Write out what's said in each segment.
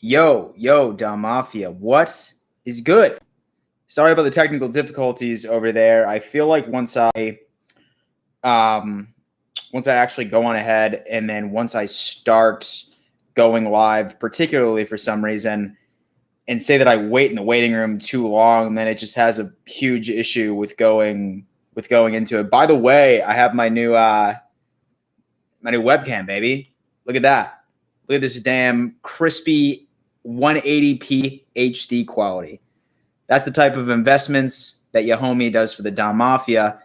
Yo, Dom Mafia, what is good? Sorry about the technical difficulties over there. I feel like um once I actually go on ahead and then once I start going live, particularly for some reason, and say that I wait in the waiting room too long, then it just has a huge issue with going into it. By the way, I have my new webcam, baby. Look at that. Look at this damn crispy 180p HD quality. That's the type of investments that your homie does for the Dom Mafia,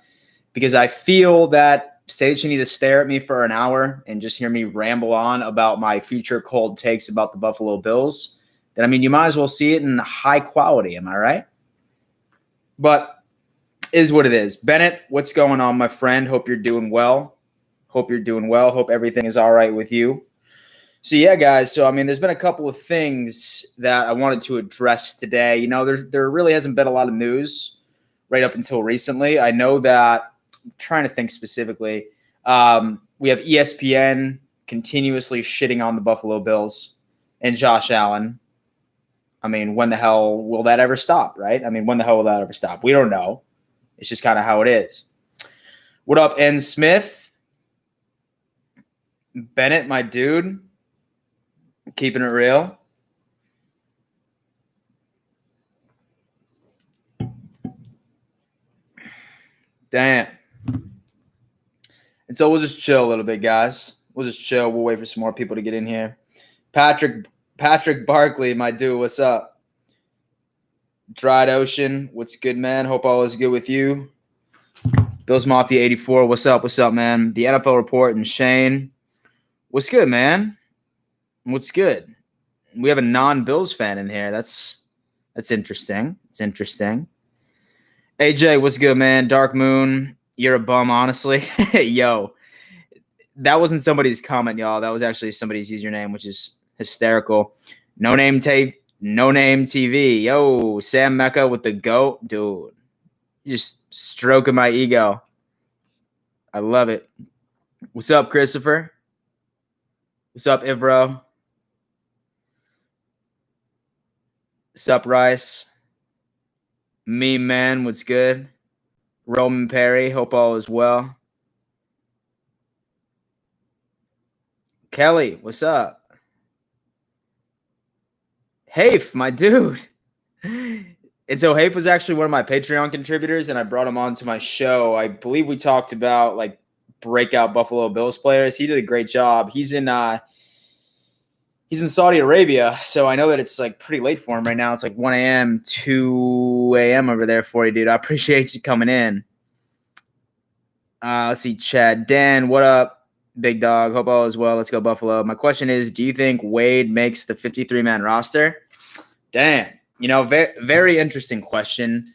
because I feel that, say that you need to stare at me for an hour and just hear me ramble on about my future cold takes about the Buffalo Bills, then, I mean, you might as well see it in high quality. Am I right? But is what it is. Bennett, what's going on, my friend? Hope you're doing well. Hope everything is all right with you. So, yeah, guys. So, I mean, there's been a couple of things that I wanted to address today. You know, there really hasn't been a lot of news right up until recently. I know that I'm trying to think specifically. We have ESPN continuously shitting on the Buffalo Bills and Josh Allen. I mean, when the hell will that ever stop, right? I mean, when the hell will that ever stop? We don't know. It's just kind of how it is. What up, N. Smith? Bennett, my dude. Keeping it real. Damn. And so we'll just chill a little bit, guys. We'll just chill. We'll wait for some more people to get in here. Patrick Barkley, my dude, what's up? Dried Ocean, what's good, man? Hope all is good with you. Bills Mafia 84, what's up, man? The NFL Report and Shane, what's good, man? What's good? We have a non-Bills fan in here. That's interesting. It's interesting. AJ, what's good, man? Dark Moon, you're a bum, honestly. Yo, that wasn't somebody's comment, y'all. That was actually somebody's username, which is hysterical. No name TV. Yo, Sam Mecca with the GOAT. Dude, you're just stroking my ego. I love it. What's up, Christopher? What's up, Ivro? What's up, Rice? Me, man, what's good? Roman Perry, hope all is well. Kelly, what's up? Hafe, my dude. And so Hafe was actually one of my Patreon contributors, and I brought him on to my show. I believe we talked about like breakout Buffalo Bills players. He did a great job. He's in Saudi Arabia, so I know that it's like pretty late for him right now. It's like 1 a.m., 2 a.m. over there for you, dude. I appreciate you coming in. Let's see, Chad. Dan, what up? Big dog. Hope all is well. Let's go, Buffalo. My question is, do you think Wade makes the 53-man roster? Damn. You know, very, very interesting question.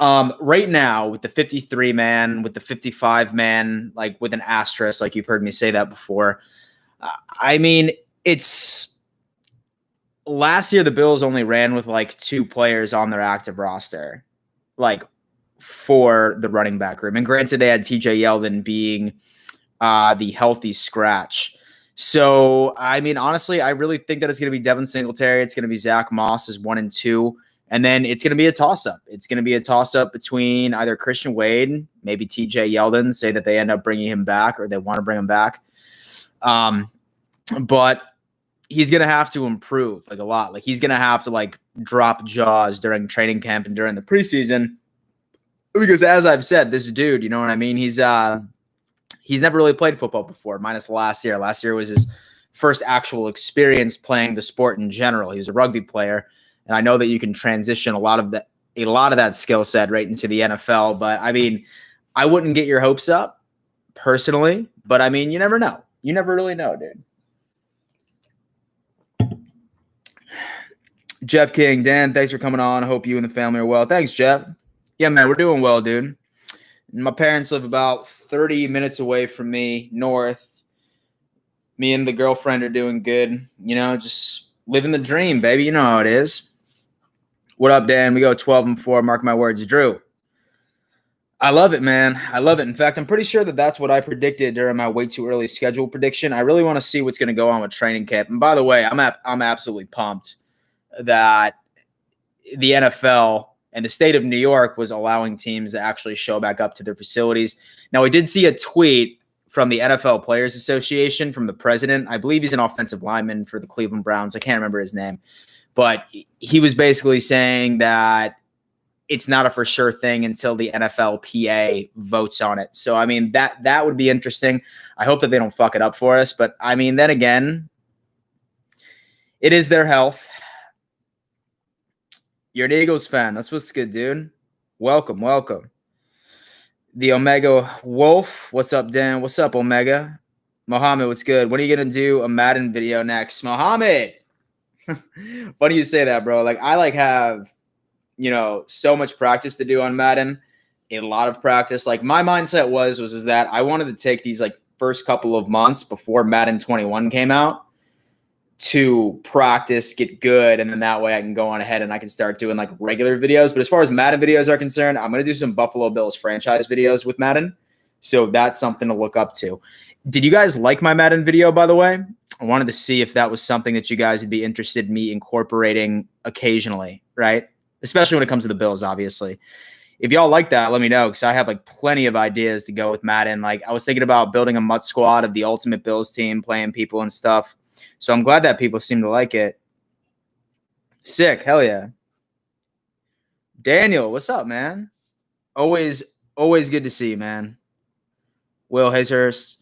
Right now, with the 53-man, with the 55-man, like with an asterisk, like you've heard me say that before. I mean, it's last year the Bills only ran with like 2 players on their active roster, like for the running back room. And granted, they had TJ Yeldon being the healthy scratch. So, I mean, honestly, I really think that it's going to be Devin Singletary. It's going to be Zach Moss as 1 and 2. And then it's going to be a toss-up. It's going to be a toss-up between either Christian Wade, maybe TJ Yeldon, say that they end up bringing him back or they want to bring him back. But he's going to have to improve like a lot. Like he's going to have to like drop jaws during training camp and during the preseason. Because as I've said, this dude, you know what I mean? He's never really played football before, minus last year. Last year was his first actual experience playing the sport in general. He was a rugby player, and I know that you can transition a lot of that skill set right into the NFL. But I mean, I wouldn't get your hopes up personally. But I mean, you never know. You never really know, dude. Jeff King, Dan, thanks for coming on. I hope you and the family are well. Thanks, Jeff. Yeah, man, we're doing well, dude. My parents live about 30 minutes away from me, north. Me and the girlfriend are doing good. You know, just living the dream, baby. You know how it is. What up, Dan? We go 12-4. Mark my words. Drew. I love it, man. I love it. In fact, I'm pretty sure that that's what I predicted during my way too early schedule prediction. I really want to see what's going to go on with training camp. And by the way, I'm absolutely pumped that the NFL and the state of New York was allowing teams to actually show back up to their facilities. Now, I did see a tweet from the NFL Players Association from the president. I believe he's an offensive lineman for the Cleveland Browns. I can't remember his name, but he was basically saying that it's not a for sure thing until the NFLPA votes on it. So, I mean, that would be interesting. I hope that they don't fuck it up for us. But, I mean, then again, it is their health. You're an Eagles fan. That's what's good, dude. Welcome, welcome. The Omega Wolf. What's up, Dan? What's up, Omega? Mohammed, what's good? When are you going to do a Madden video next? Mohammed. Funny you say that, bro. Like, I have so much practice to do on Madden, a lot of practice. Like, my mindset was that I wanted to take these first couple of months before Madden 21 came out to practice, get good, and then that way I can go on ahead and I can start doing regular videos. But as far as Madden videos are concerned, I'm going to do some Buffalo Bills franchise videos with Madden. So that's something to look up to. Did you guys like my Madden video, by the way? I wanted to see if that was something that you guys would be interested in me incorporating occasionally, right? Especially when it comes to the Bills, obviously. If y'all like that, let me know, because I have plenty of ideas to go with Madden. I was thinking about building a MUT squad of the Ultimate Bills team, playing people and stuff. So I'm glad that people seem to like it. Sick. Hell yeah. Daniel, what's up, man? Always good to see you, man. Will Hazehurst,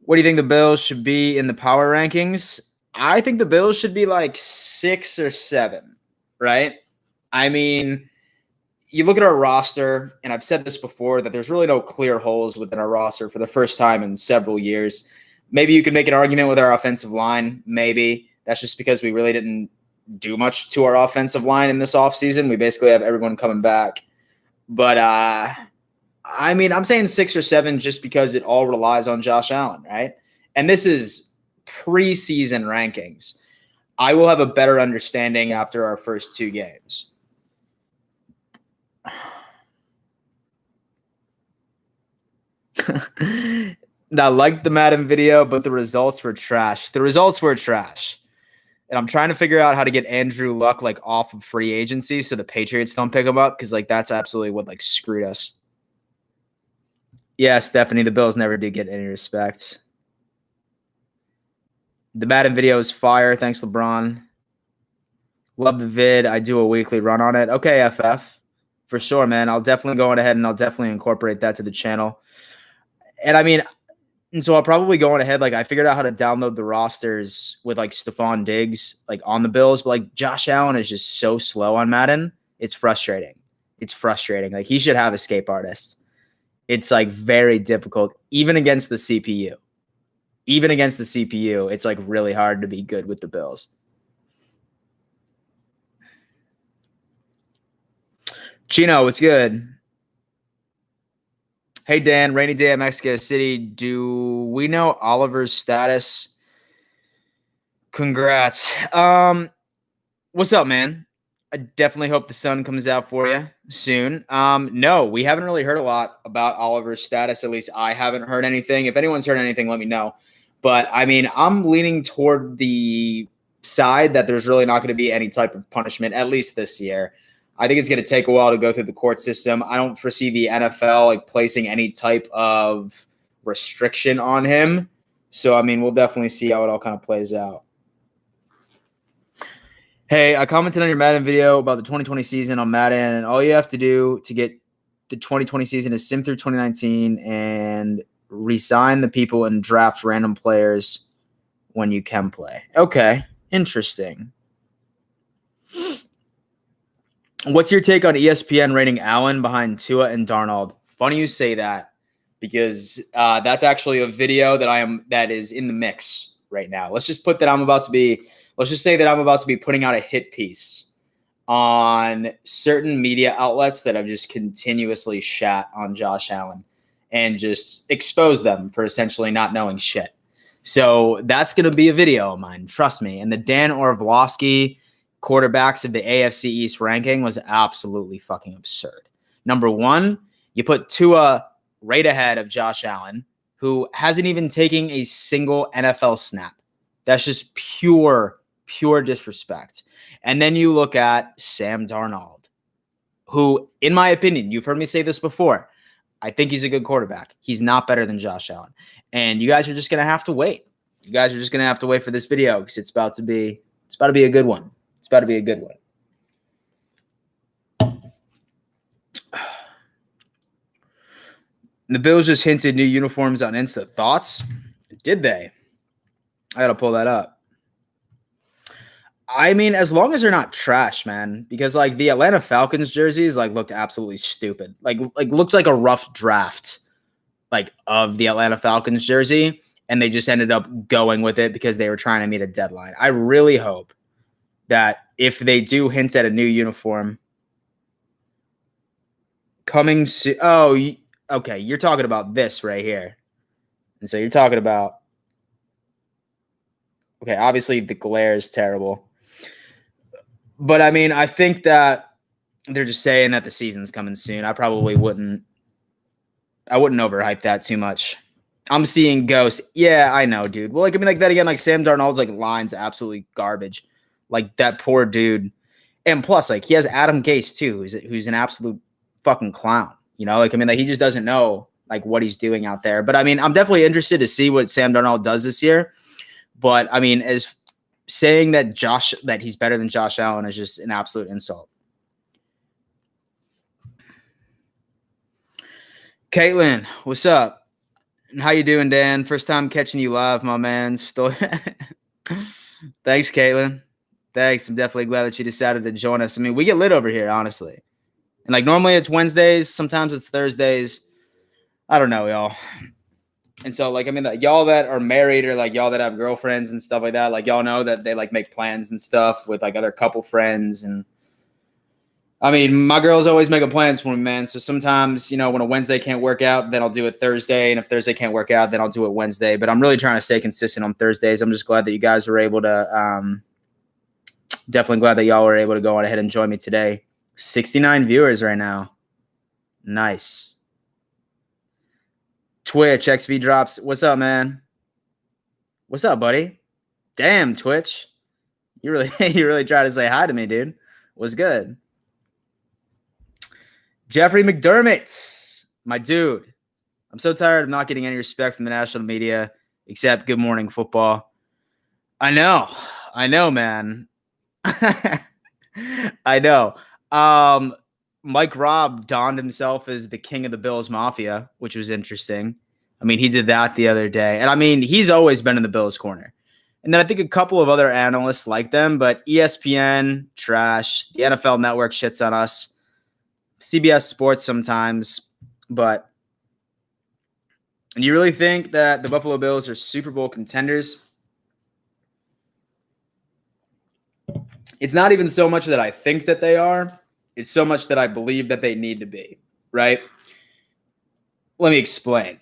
what do you think the Bills should be in the power rankings? I think the Bills should be 6 or 7, right? I mean, you look at our roster, and I've said this before, that there's really no clear holes within our roster for the first time in several years. Maybe you could make an argument with our offensive line. Maybe. That's just because we really didn't do much to our offensive line in this offseason. We basically have everyone coming back. But, I mean, I'm saying 6 or 7 just because it all relies on Josh Allen, right? And this is preseason rankings. I will have a better understanding after our first 2 games. I liked the Madden video, but the results were trash. The results were trash. And I'm trying to figure out how to get Andrew Luck off of free agency so the Patriots don't pick him up, because that's absolutely what screwed us. Yeah, Stephanie, the Bills never do get any respect. The Madden video is fire. Thanks, LeBron. Love the vid. I do a weekly run on it. Okay, FF. For sure, man. I'll definitely go on ahead and I'll definitely incorporate that to the channel. And I mean, and so I'll probably go on ahead. I figured out how to download the rosters with Stephon Diggs on the Bills, but Josh Allen is just so slow on Madden. It's frustrating. It's frustrating. He should have escape artists. It's very difficult, even against the CPU. Even against the CPU, it's really hard to be good with the Bills. Chino, what's good? Hey, Dan, rainy day at Mexico City. Do we know Oliver's status? Congrats. What's up, man? I definitely hope the sun comes out for you soon. No, we haven't really heard a lot about Oliver's status. At least I haven't heard anything. If anyone's heard anything, let me know. But, I mean, I'm leaning toward the side that there's really not going to be any type of punishment, at least this year. I think it's going to take a while to go through the court system. I don't foresee the NFL placing any type of restriction on him. So, I mean, we'll definitely see how it all kind of plays out. Hey, I commented on your Madden video about the 2020 season on Madden, and all you have to do to get the 2020 season is sim through 2019 and resign the people and draft random players when you can play. Okay, interesting. What's your take on ESPN rating Allen behind Tua and Darnold? Funny you say that, because that's actually a video that is in the mix right now. Let's just say that I'm about to be putting out a hit piece on certain media outlets that have just continuously shat on Josh Allen and just expose them for essentially not knowing shit. So that's going to be a video of mine. Trust me. And the Dan Orlovsky quarterbacks of the AFC East ranking was absolutely fucking absurd. Number 1, You put Tua right ahead of Josh Allen, who hasn't even taken a single NFL snap. That's just pure disrespect. And then you look at Sam Darnold, who, in my opinion, you've heard me say this before, I think he's a good quarterback. He's not better than Josh Allen. And you guys are just going to have to wait. You guys are just going to have to wait for this video because it's about to be a good one. It's about to be a good one. The Bills just hinted new uniforms on Insta. Thoughts? Did they? I got to pull that up. I mean, as long as they're not trash, man, because like the Atlanta Falcons jerseys like looked absolutely stupid. Like looked like a rough draft like of the Atlanta Falcons jersey, and they just ended up going with it because they were trying to meet a deadline. I really hope that if they do hint at a new uniform coming soon. Oh, okay, you're talking about this right here. And so you're talking about, okay, obviously the glare is terrible. But I mean, I think that they're just saying that the season's coming soon. I wouldn't overhype that too much. I'm seeing ghosts. Yeah, I know, dude. Well, like, I mean, like that again, like Sam Darnold's like line's absolutely garbage. Like that poor dude. And plus, like, he has Adam Gase too, who's an absolute fucking clown. You know, like, I mean, like he just doesn't know like what he's doing out there. But I mean, I'm definitely interested to see what Sam Darnold does this year. But I mean, as saying that he's better than Josh Allen is just an absolute insult. Caitlin, what's up? How you doing, Dan? First time catching you live, my man. Thanks, Caitlin. Thanks. I'm definitely glad that you decided to join us. I mean, we get lit over here, honestly. And like normally it's Wednesdays, sometimes it's Thursdays. I don't know, y'all. And so, like, I mean, like, y'all that are married or like y'all that have girlfriends and stuff like that, like y'all know that they like make plans and stuff with like other couple friends. And I mean, my girls always making plans for me, man. So sometimes, you know, when a Wednesday can't work out, then I'll do it Thursday. And if Thursday can't work out, then I'll do it Wednesday. But I'm really trying to stay consistent on Thursdays. I'm just glad that you guys were able to, definitely glad that y'all were able to go on ahead and join me today. 69 viewers right now. Nice. Twitch, XV drops. What's up, man? What's up, buddy? Damn, Twitch. You really try to say hi to me, dude. What's good? Jeffrey McDermott, my dude. I'm so tired of not getting any respect from the national media except Good Morning Football. I know, man. I know. Mike Robb donned himself as the king of the Bills Mafia, which was interesting. I mean, he did that the other day. And I mean, he's always been in the Bills corner. And then I think a couple of other analysts like them, but ESPN, trash. The NFL Network shits on us. CBS Sports sometimes. But and you really think that the Buffalo Bills are Super Bowl contenders? It's not even so much that I think that they are. It's so much that I believe that they need to be, right? Let me explain.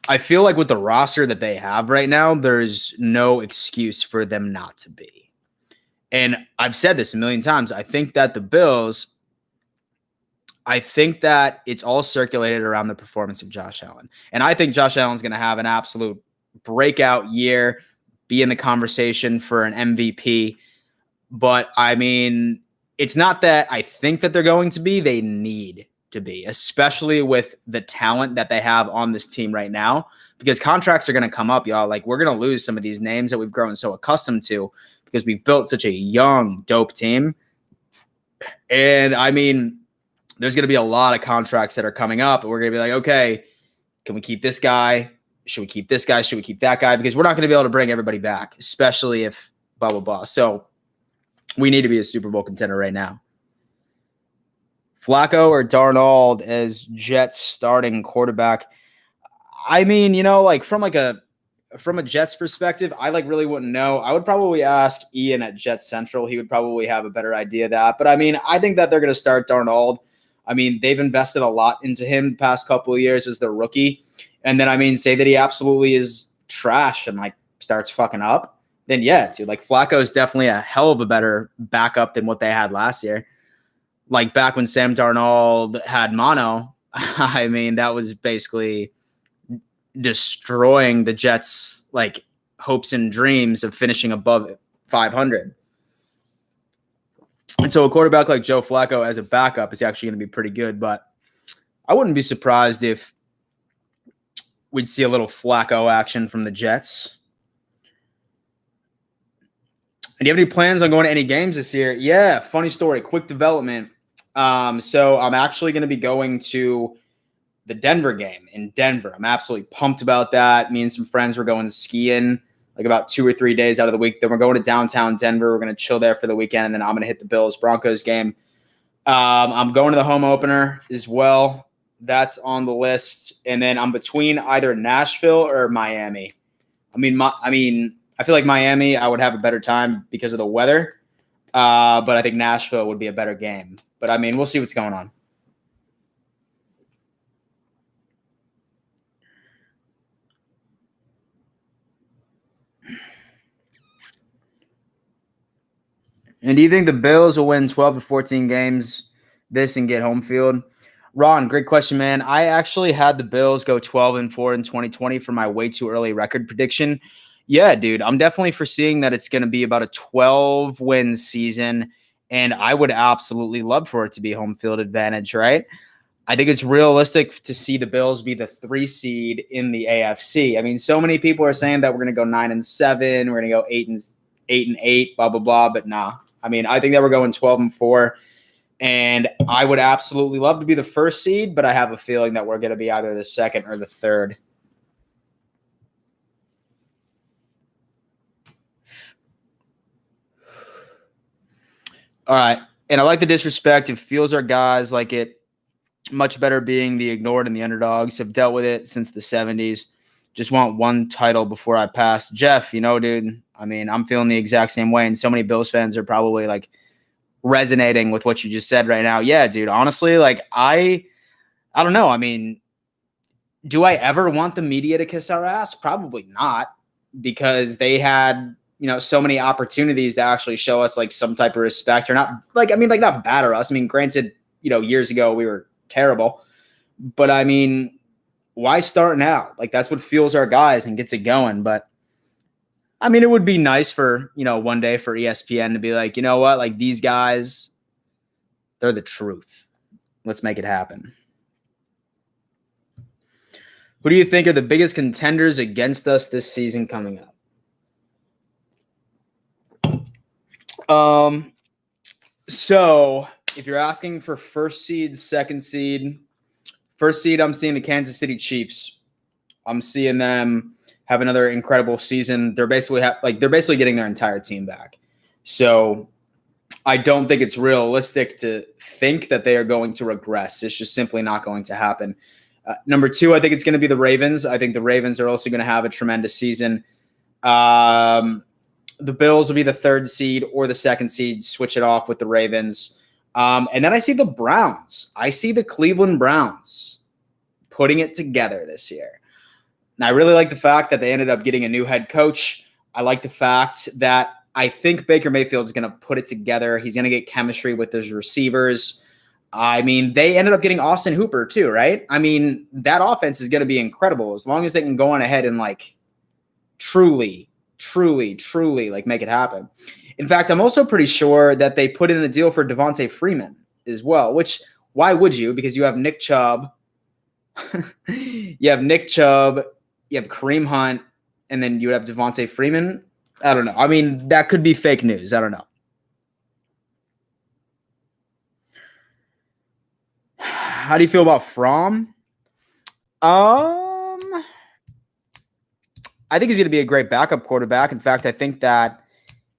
I feel like with the roster that they have right now, there's no excuse for them not to be. And I've said this a million times. I think that the Bills, I think that it's all circulated around the performance of Josh Allen. And I think Josh Allen's going to have an absolute breakout year, be in the conversation for an MVP. But I mean, it's not that I think that they're going to be, they need to be, especially with the talent that they have on this team right now, because contracts are going to come up, y'all. Like, we're going to lose some of these names that we've grown so accustomed to because we've built such a young, dope team. And I mean, there's going to be a lot of contracts that are coming up, and we're going to be like, okay, can we keep this guy? Should we keep this guy? Should we keep that guy? Because we're not going to be able to bring everybody back, especially if blah, blah, blah. So we need to be a Super Bowl contender right now. Flacco or Darnold as Jets starting quarterback? I mean, you know, like from a Jets perspective, I like really wouldn't know. I would probably ask Ian at Jets Central. He would probably have a better idea of that. But I mean, I think that they're going to start Darnold. I mean, they've invested a lot into him the past couple of years as their rookie. And then, I mean, say that he absolutely is trash and like starts fucking up. Then yeah, dude, like Flacco is definitely a hell of a better backup than what they had last year. Like back when Sam Darnold had mono, I mean, that was basically destroying the Jets' like hopes and dreams of finishing above 500. And so a quarterback like Joe Flacco as a backup is actually going to be pretty good, but I wouldn't be surprised if we'd see a little Flacco action from the Jets. And do you have any plans on going to any games this year? Yeah, funny story, quick development. So I'm actually going to be going to the Denver game in Denver. I'm absolutely pumped about that. Me and some friends were going skiing like about 2 or 3 days out of the week. Then we're going to downtown Denver. We're going to chill there for the weekend, and then I'm going to hit the Bills-Broncos game. I'm going to the home opener as well. That's on the list. And then I'm between either Nashville or Miami. I feel like Miami, I would have a better time because of the weather. But I think Nashville would be a better game. But, I mean, we'll see what's going on. And do you think the Bills will win 12 to 14 games this and get home field? Ron, great question, man. I actually had the Bills go 12-4 in 2020 for my way too early record prediction. Yeah, dude, I'm definitely foreseeing that it's going to be about a 12-win season, and I would absolutely love for it to be home field advantage, right? I think it's realistic to see the Bills be the 3 seed in the AFC. I mean, so many people are saying that we're going to go 9-7, we're going to go 8-8, blah blah blah, but nah. I mean, I think that we're going 12-4. And I would absolutely love to be the 1st seed, but I have a feeling that we're going to be either the 2nd or the 3rd. All right. And I like the disrespect. It feels our guys like it much better being the ignored and the underdogs. Have dealt with it since the 70s. Just want one title before I pass. Jeff, dude, I mean, I'm feeling the exact same way. And so many Bills fans are probably like resonating with what you just said right now. Yeah, dude, honestly, like I don't know. I mean, do I ever want the media to kiss our ass? Probably not, because they had, so many opportunities to actually show us like some type of respect, or not not batter us. I mean, granted, years ago we were terrible, but I mean, why start now? Like, that's what fuels our guys and gets it going. But I mean, it would be nice for, one day for ESPN to be like, you know what? Like, these guys, they're the truth. Let's make it happen. Who do you think are the biggest contenders against us this season coming up? So if you're asking for 1st seed, 2nd seed, 1st seed, I'm seeing the Kansas City Chiefs. I'm seeing them have another incredible season. They're basically getting their entire team back. So I don't think it's realistic to think that they are going to regress. It's just simply not going to happen. Number 2, I think it's going to be the Ravens. I think the Ravens are also going to have a tremendous season. The Bills will be the 3rd seed or the 2nd seed. Switch it off with the Ravens. And then I see the Browns. I see the Cleveland Browns putting it together this year. And I really like the fact that they ended up getting a new head coach. I like the fact that I think Baker Mayfield is going to put it together. He's going to get chemistry with his receivers. I mean, they ended up getting Austin Hooper too, right? I mean, that offense is going to be incredible as long as they can go on ahead and like truly like make it happen. In fact, I'm also pretty sure that they put in a deal for Devontae Freeman as well, which why would you? Because you have Nick Chubb, you have Kareem Hunt, and then you would have Devontae Freeman. I don't know. I mean, that could be fake news. I don't know. How do you feel about Fromm? I think he's going to be a great backup quarterback. In fact, I think that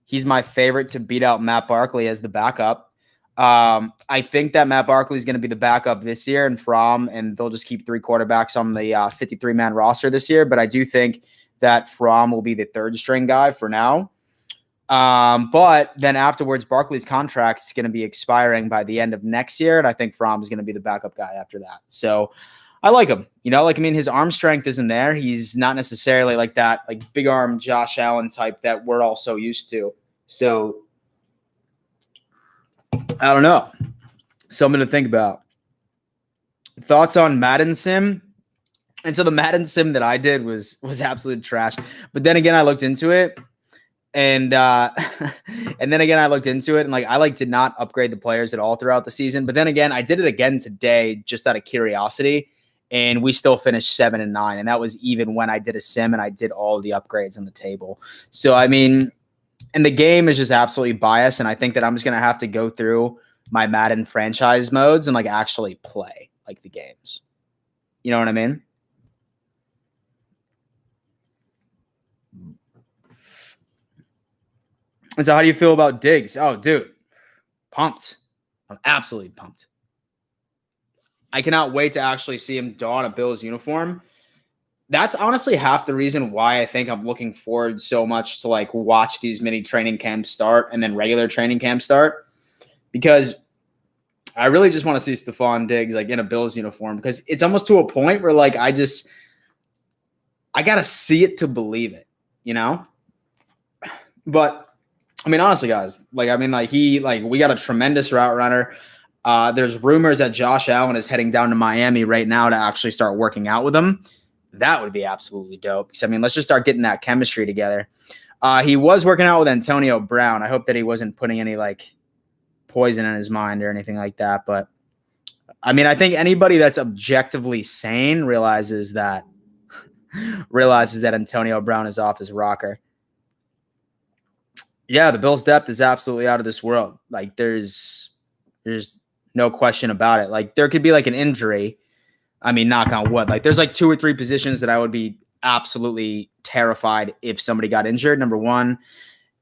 he's my favorite to beat out Matt Barkley as the backup. I think that Matt Barkley is going to be the backup this year and Fromm, and they'll just keep 3 quarterbacks on the 53-man roster this year. But I do think that Fromm will be the 3rd string guy for now. But then afterwards, Barkley's contract is going to be expiring by the end of next year, and I think Fromm is going to be the backup guy after that. So I like him. His arm strength isn't there. He's not necessarily like that, like big arm Josh Allen type that we're all so used to. So I don't know. Something to think about. Thoughts on Madden Sim? And so the Madden Sim that I did was absolute trash. But then again, I looked into it, and and then again I looked into it, and like I like did not upgrade the players at all throughout the season. But then again, I did it again today just out of curiosity, and we still finished 7-9, and that was even when I did a sim and I did all the upgrades on the table. So I mean, and the game is just absolutely biased, and I think that I'm just gonna have to go through my Madden franchise modes and like actually play like the games. You know what I mean? And so how do you feel about Diggs? Oh, dude, pumped. I'm absolutely pumped. I cannot wait to actually see him don a Bills uniform. That's honestly half the reason why I think I'm looking forward so much to like watch these mini training camps start and then regular training camp start, because I really just want to see Stephon Diggs like in a Bills uniform, because it's almost to a point where like I got to see it to believe it, you know? But I mean, honestly, guys, like, I mean, like we got a tremendous route runner. There's rumors that Josh Allen is heading down to Miami right now to actually start working out with him. That would be absolutely dope. Because, I mean, let's just start getting that chemistry together. He was working out with Antonio Brown. I hope that he wasn't putting any like poison in his mind or anything like that. But I mean, I think anybody that's objectively sane realizes that Antonio Brown is off his rocker. Yeah, the Bills' depth is absolutely out of this world. Like, there's no question about it. Like, there could be like an injury. I mean, knock on wood. Like, there's like 2 or 3 positions that I would be absolutely terrified if somebody got injured. Number one,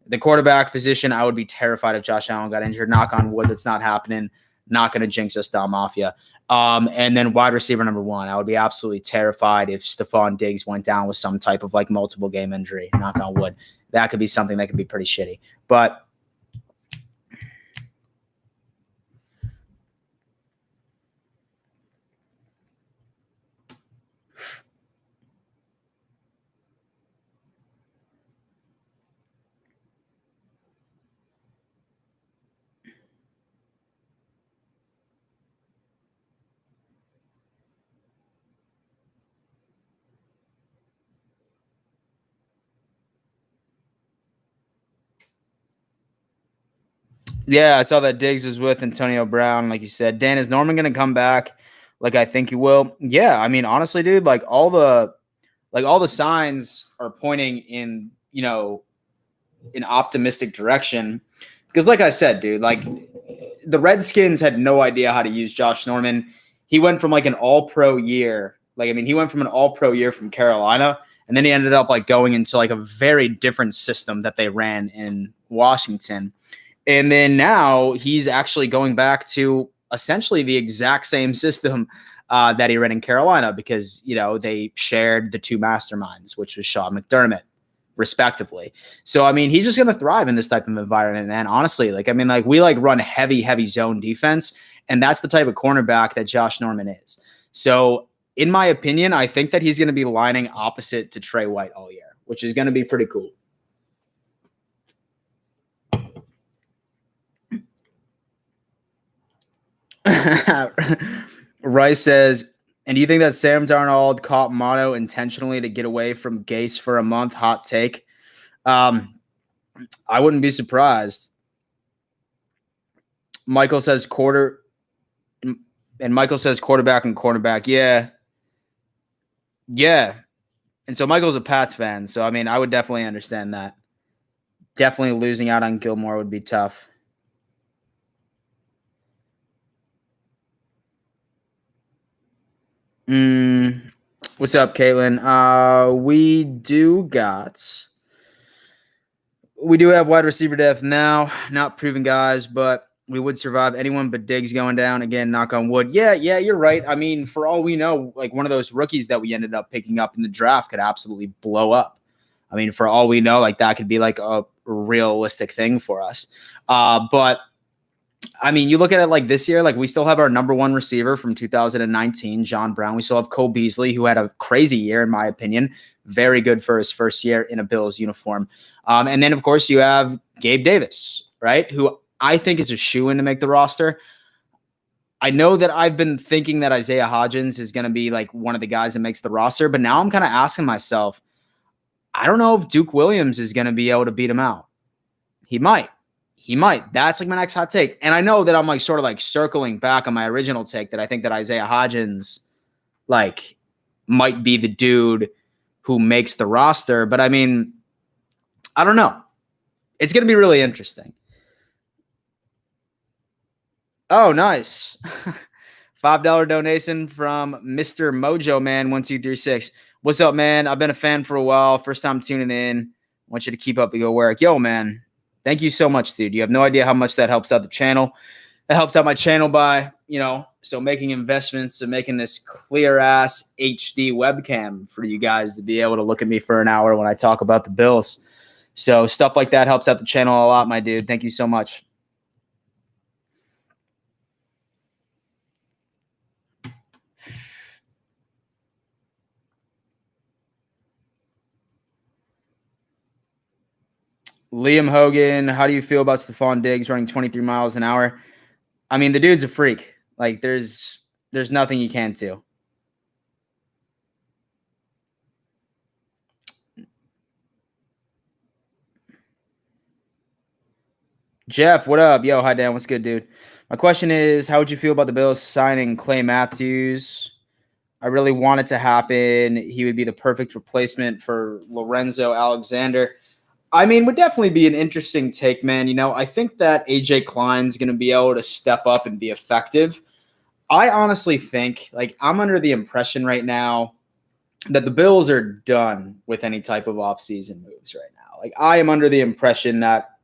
the quarterback position, I would be terrified if Josh Allen got injured. Knock on wood, that's not happening. Not going to jinx us, Dom Mafia. And then wide receiver number 1, I would be absolutely terrified if Stephon Diggs went down with some type of like multiple game injury. Knock on wood. That could be something that could be pretty shitty. But yeah, I saw that Diggs was with Antonio Brown, like you said. Dan, is Norman going to come back like I think he will? Yeah, I mean, honestly, dude, like all the signs are pointing in, an optimistic direction. Because like I said, dude, like the Redskins had no idea how to use Josh Norman. He went from like an all-pro year. Like, I mean, he went from an all-pro year from Carolina, and then he ended up like going into like a very different system that they ran in Washington. And then now he's actually going back to essentially the exact same system that he ran in Carolina, because, they shared the 2 masterminds, which was Sean McDermott, respectively. So, I mean, he's just going to thrive in this type of environment. And honestly, we run heavy zone defense, and that's the type of cornerback that Josh Norman is. So, in my opinion, I think that he's going to be lining opposite to Trey White all year, which is going to be pretty cool. Rice says, and do you think that Sam Darnold caught Mono intentionally to get away from Gase for a month? Hot take. I wouldn't be surprised. Michael says quarterback and cornerback. Yeah. Yeah. And so Michael's a Pats fan. So, I mean, I would definitely understand that. Definitely losing out on Gilmore would be tough. What's up, Caitlin? We do have wide receiver depth now, not proven guys, but we would survive anyone but Diggs going down. Again, knock on wood. Yeah, you're right. I mean, for all we know, like one of those rookies that we ended up picking up in the draft could absolutely blow up. I mean, for all we know, like that could be like a realistic thing for us. But I mean, you look at it like this year, like we still have our number 1 receiver from 2019, John Brown. We still have Cole Beasley, who had a crazy year, in my opinion. Very good for his first year in a Bills uniform. And then, of course, you have Gabe Davis, right, who I think is a shoo-in to make the roster. I know that I've been thinking that Isaiah Hodgins is going to be like one of the guys that makes the roster, but now I'm kind of asking myself, I don't know if Duke Williams is going to be able to beat him out. He might. He might. That's like my next hot take. And I know that I'm like sort of like circling back on my original take that I think that Isaiah Hodgins like might be the dude who makes the roster. But I mean, I don't know. It's going to be really interesting. Oh, nice. $5 donation from Mr. Mojo Man 1236. What's up, man? I've been a fan for a while. First time tuning in. Want you to keep up the good work. Yo, man. Thank you so much, dude. You have no idea how much that helps out the channel. That helps out my channel by, so making investments and making this clear-ass HD webcam for you guys to be able to look at me for an hour when I talk about the Bills. So stuff like that helps out the channel a lot, my dude. Thank you so much. Liam Hogan, how do you feel about Stephon Diggs running 23 miles an hour? I mean, the dude's a freak. Like, there's nothing you can't do. Jeff, what up? Yo, hi, Dan. What's good, dude? My question is, how would you feel about the Bills signing Clay Mathews? I really want it to happen. He would be the perfect replacement for Lorenzo Alexander. I mean, would definitely be an interesting take, man. I think that A.J. Klein's going to be able to step up and be effective. I honestly think, I'm under the impression right now that the Bills are done with any type of offseason moves right now. I am under the impression that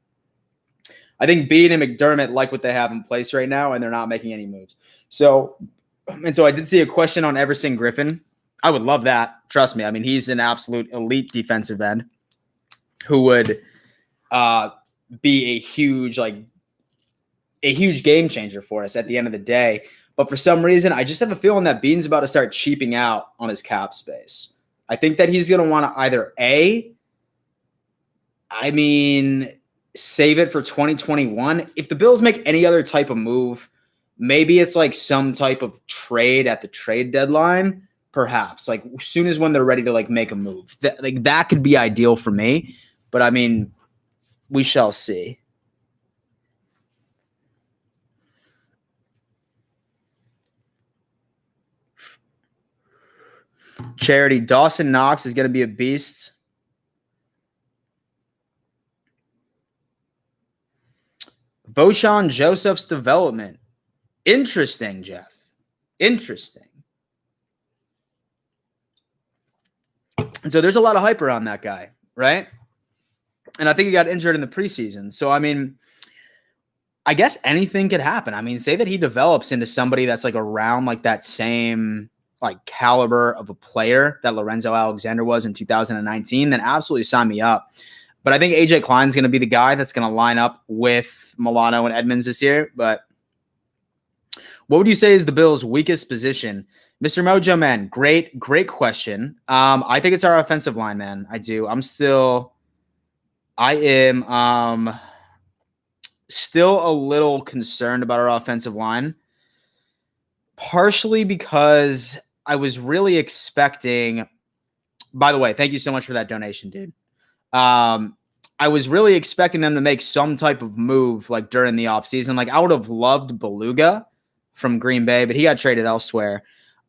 I think Beane and McDermott like what they have in place right now, and they're not making any moves. So I did see a question on Everson Griffin. I would love that. Trust me. I mean, he's an absolute elite defensive end who would be a huge game changer for us at the end of the day. But for some reason, I just have a feeling that Beane's about to start cheaping out on his cap space. I think that he's going to want to either save it for 2021. If the Bills make any other type of move, maybe it's like some type of trade at the trade deadline, perhaps. As soon as when they're ready to make a move. That could be ideal for me. But I mean, we shall see. Charity, Dawson Knox is going to be a beast. Voshon Joseph's development. Interesting, Jeff. Interesting. And so there's a lot of hype around that guy, right? And I think he got injured in the preseason. So, I mean, I guess anything could happen. I mean, say that he develops into somebody that's around that same caliber of a player that Lorenzo Alexander was in 2019, then absolutely sign me up. But I think A.J. Klein's going to be the guy that's going to line up with Milano and Edmonds this year. But what would you say is the Bills' weakest position? Mr. Mojo Man, great question. I think it's our offensive line, man. I do. I am still a little concerned about our offensive line, partially because I was really expecting, by the way, thank you so much for that donation, dude. I was really expecting them to make some type of move during the offseason. I would have loved Beluga from Green Bay, but he got traded elsewhere.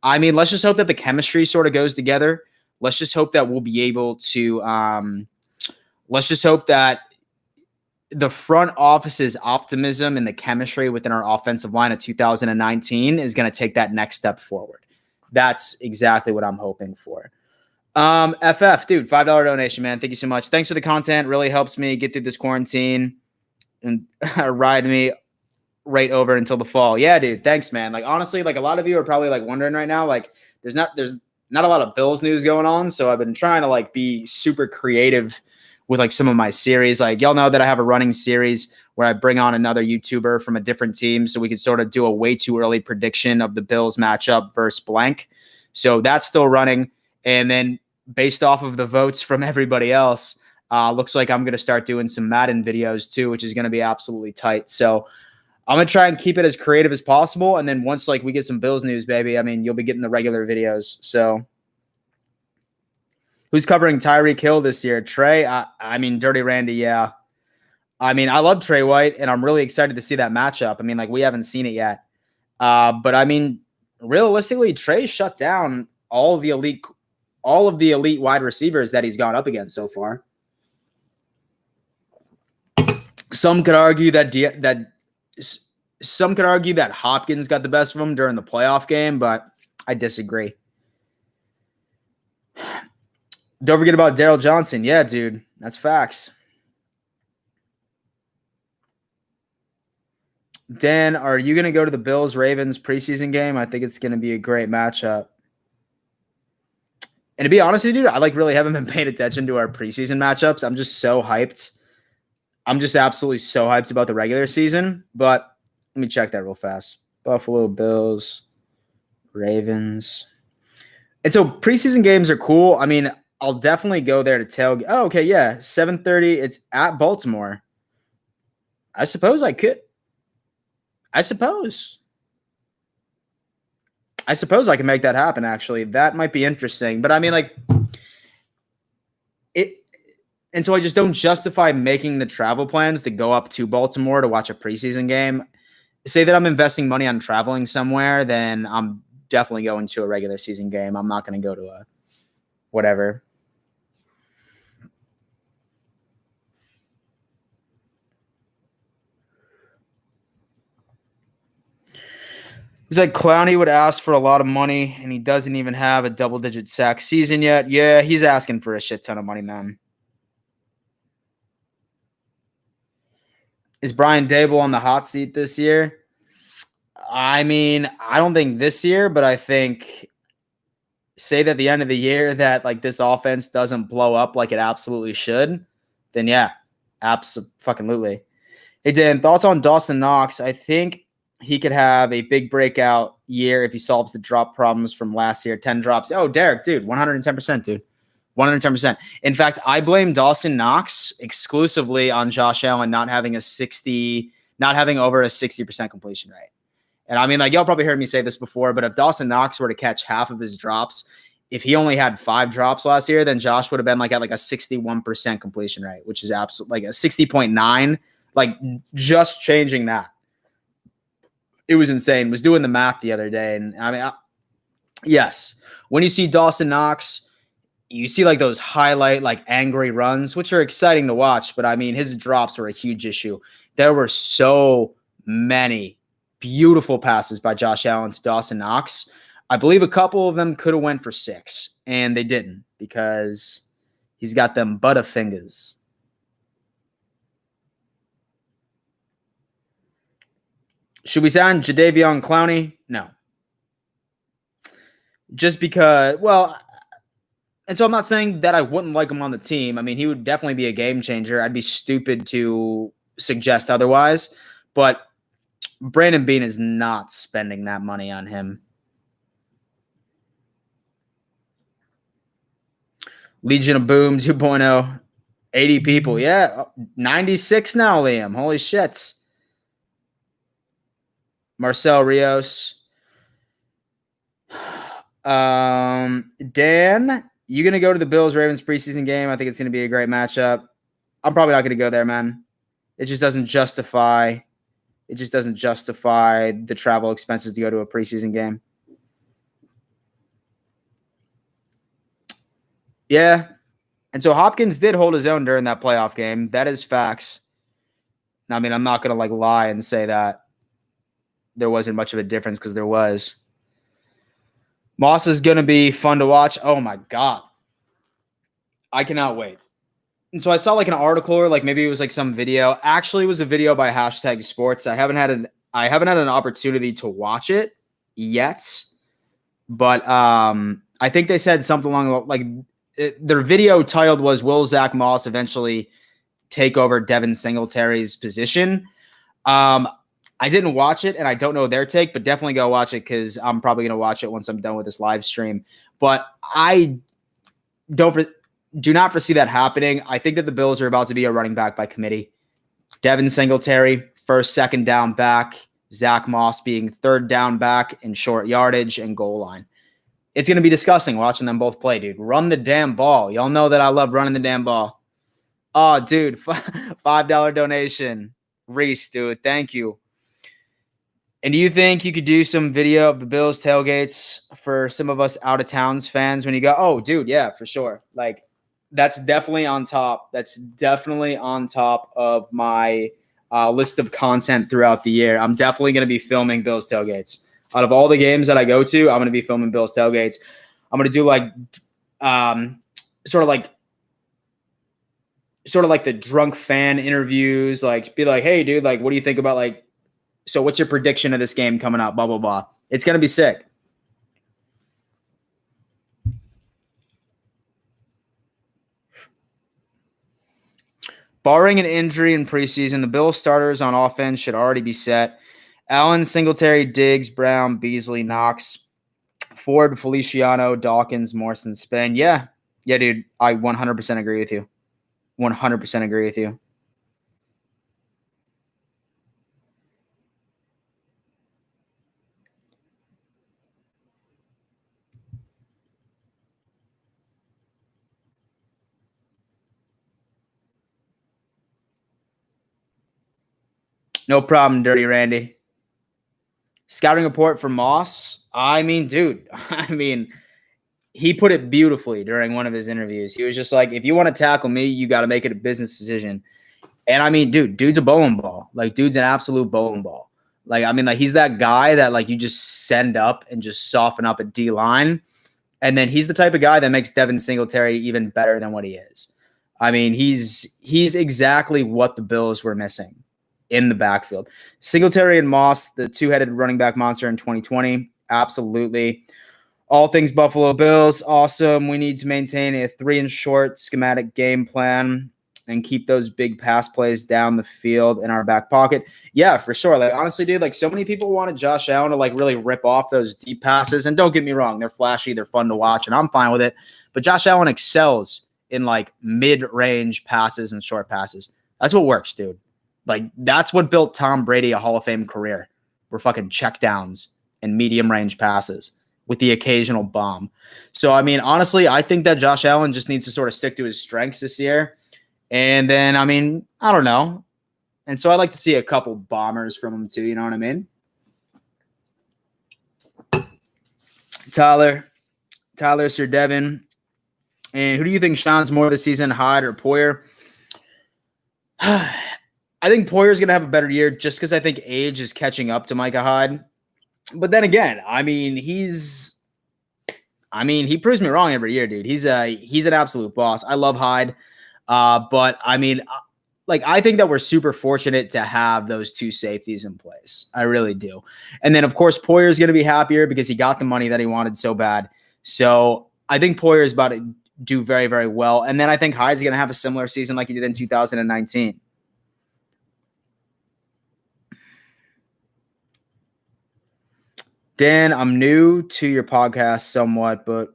I mean, let's just hope that the chemistry sort of goes together. Let's just hope that we'll be able to let's just hope that the front office's optimism and the chemistry within our offensive line of 2019 is going to take that next step forward. That's exactly what I'm hoping for. FF, dude, $5 donation, man. Thank you so much. Thanks for the content. Really helps me get through this quarantine and ride me right over until the fall. Yeah, dude. Thanks, man. Honestly, a lot of you are probably wondering right now, there's not a lot of Bills news going on. So I've been trying to be super creative with some of my series. Y'all know that I have a running series where I bring on another YouTuber from a different team so we could sort of do a way too early prediction of the Bills matchup versus blank. So that's still running. And then based off of the votes from everybody else, looks like I'm going to start doing some Madden videos too, which is going to be absolutely tight. So I'm going to try and keep it as creative as possible. And then once like we get some Bills news, baby, I mean, you'll be getting the regular videos. So who's covering Tyree Hill this year? Trey? I mean, Dirty Randy, yeah. I mean, I love Trey White, and I'm really excited to see that matchup. I mean, like, we haven't seen it yet. But I mean, realistically, Trey shut down all of the elite wide receivers that he's gone up against so far. Some could argue that Hopkins got the best of him during the playoff game, but I disagree. Don't forget about Darryl Johnson. Yeah, dude, that's facts. Dan, are you going to go to the Bills-Ravens preseason game? I think it's going to be a great matchup. And to be honest with you, dude, I like really haven't been paying attention to our preseason matchups. I'm just so hyped. I'm just absolutely so hyped about the regular season. But let me check that real fast. Buffalo Bills, Ravens. And so preseason games are cool. I mean, I'll definitely go there to tailgate. Oh, okay, yeah. 7:30. It's at Baltimore. I suppose I could. I suppose I can make that happen, actually. That might be interesting. But I mean, like, it. And so I just don't justify making the travel plans to go up to Baltimore to watch a preseason game. Say that I'm investing money on traveling somewhere, then I'm definitely going to a regular season game. I'm not going to go to a whatever. He's like, Clowney would ask for a lot of money, and he doesn't even have a double-digit sack season yet. Yeah, he's asking for a shit ton of money, man. Is Brian Dable on the hot seat this year? I mean, I don't think this year, but I think say that at the end of the year that like this offense doesn't blow up like it absolutely should, then yeah, absolutely. Hey, Dan, thoughts on Dawson Knox? I think he could have a big breakout year if he solves the drop problems from last year. 10 drops. Oh, Derek, dude, 110%, dude. 110%. In fact, I blame Dawson Knox exclusively on Josh Allen not having over a 60% completion rate. And I mean, like, y'all probably heard me say this before, but if Dawson Knox were to catch half of his drops, if he only had 5 drops last year, then Josh would have been like at like a 61% completion rate, which is absolutely like a 60.9. Like, just changing that. It was insane. Was doing the math the other day. And I mean, yes, when you see Dawson Knox, you see like those highlight, like angry runs, which are exciting to watch. But I mean, his drops were a huge issue. There were so many beautiful passes by Josh Allen to Dawson Knox. I believe a couple of them could have went for 6, and they didn't because he's got them butterfingers. Should we sign Jadeveon Clowney? No. Just because, well, and so I'm not saying that I wouldn't like him on the team. I mean, he would definitely be a game changer. I'd be stupid to suggest otherwise. But Brandon Beane is not spending that money on him. Legion of Boom 2.0. 80 people. Yeah. 96 now, Liam. Holy shit. Marcel Rios. Dan, you going to go to the Bills-Ravens preseason game? I think it's going to be a great matchup. I'm probably not going to go there, man. It just doesn't justify the travel expenses to go to a preseason game. Yeah. And so Hopkins did hold his own during that playoff game. That is facts. I mean, I'm not going to like lie and say that there wasn't much of a difference because there was. Moss is going to be fun to watch. Oh, my God. I cannot wait. And so I saw like an article or like maybe it was like some video. Actually, it was a video by #sports. I haven't had an opportunity to watch it yet. But I think they said something along like their video titled was "Will Zach Moss eventually take over Devin Singletary's position?" I didn't watch it, and I don't know their take, but definitely go watch it because I'm probably going to watch it once I'm done with this live stream. But I do not foresee that happening. I think that the Bills are about to be a running back by committee. Devin Singletary, first, second down back, Zach Moss being third down back in short yardage and goal line. It's going to be disgusting watching them both play, dude. Run the damn ball. Y'all know that I love running the damn ball. Oh, dude, $5 donation. Reese, dude, thank you. And do you think you could do some video of the Bills tailgates for some of us out-of-towns fans when you go, oh, dude, yeah, for sure. Like, that's definitely on top. That's definitely on top of my list of content throughout the year. I'm definitely going to be filming Bills tailgates. Out of all the games that I go to, I'm going to be filming Bills tailgates. I'm going to do like sort of like the drunk fan interviews, like be like, hey, dude, like, what do you think about like, so what's your prediction of this game coming up? Blah, blah, blah. It's going to be sick. Barring an injury in preseason, the Bills starters on offense should already be set. Allen, Singletary, Diggs, Brown, Beasley, Knox, Ford, Feliciano, Dawkins, Morrison, Spin. Yeah, dude, I 100% agree with you. 100% agree with you. No problem, Dirty Randy. Scouting report for Moss. I mean, dude, he put it beautifully during one of his interviews. He was just like, if you want to tackle me, you got to make it a business decision. And I mean, dude's a bowling ball. Like, dude's an absolute bowling ball. Like, I mean, like, he's that guy that, like, you just send up and just soften up a D-line. And then he's the type of guy that makes Devin Singletary even better than what he is. I mean, he's exactly what the Bills were missing in the backfield. Singletary and Moss, the two-headed running back monster in 2020, absolutely. All things Buffalo Bills, awesome. We need to maintain a 3-and-short schematic game plan and keep those big pass plays down the field in our back pocket. Yeah, for sure. Like, honestly, dude, like, so many people wanted Josh Allen to, like, really rip off those deep passes. And don't get me wrong, they're flashy, they're fun to watch, and I'm fine with it. But Josh Allen excels in, like, mid-range passes and short passes. That's what works, dude. Like, that's what built Tom Brady a Hall of Fame career. Were fucking checkdowns and medium-range passes with the occasional bomb. So, I mean, honestly, I think that Josh Allen just needs to sort of stick to his strengths this year. And then, I mean, I don't know. And so I like to see a couple bombers from him too, you know what I mean? Tyler, Sir Devin. And who do you think shines more this season, Hyde or Poyer? I think Poyer's going to have a better year just because I think age is catching up to Micah Hyde. But then again, I mean, he proves me wrong every year, dude. He's an absolute boss. I love Hyde. But I mean, like, I think that we're super fortunate to have those two safeties in place. I really do. And then, of course, Poyer's going to be happier because he got the money that he wanted so bad. So I think Poyer is about to do very, very well. And then I think Hyde's going to have a similar season like he did in 2019. Dan, I'm new to your podcast somewhat, but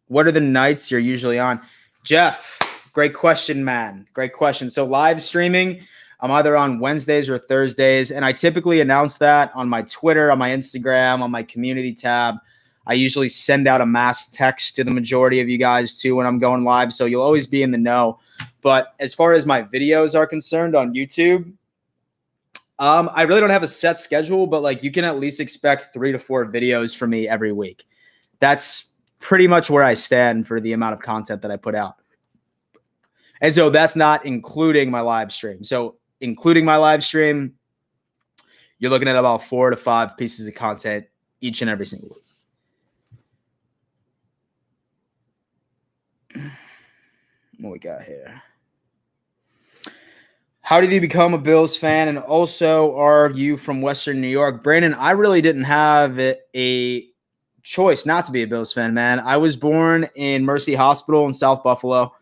what are the nights you're usually on? Jeff, great question, man. Great question. So live streaming, I'm either on Wednesdays or Thursdays, and I typically announce that on my Twitter, on my Instagram, on my community tab. I usually send out a mass text to the majority of you guys too when I'm going live, so you'll always be in the know. But as far as my videos are concerned on YouTube, I really don't have a set schedule, but like, you can at least expect 3 to 4 videos from me every week. That's pretty much where I stand for the amount of content that I put out. And so that's not including my live stream. So including my live stream, you're looking at about 4 to 5 pieces of content each and every single week. What we got here? How did you become a Bills fan? And also, are you from Western New York? Brandon, I really didn't have a choice not to be a Bills fan, man. I was born in Mercy Hospital in South Buffalo.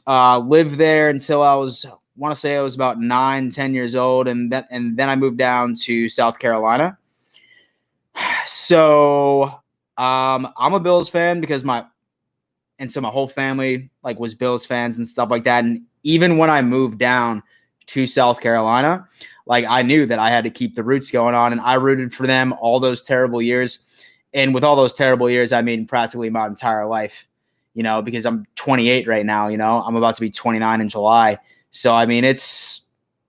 Lived there until I was about 9, 10 years old. And then I moved down to South Carolina. So I'm a Bills fan because my whole family like was Bills fans and stuff like that. And even when I moved down to South Carolina, like I knew that I had to keep the roots going on, and I rooted for them all those terrible years. And with all those terrible years, I mean practically my entire life, because I'm 28 right now, I'm about to be 29 in July. So, I mean, I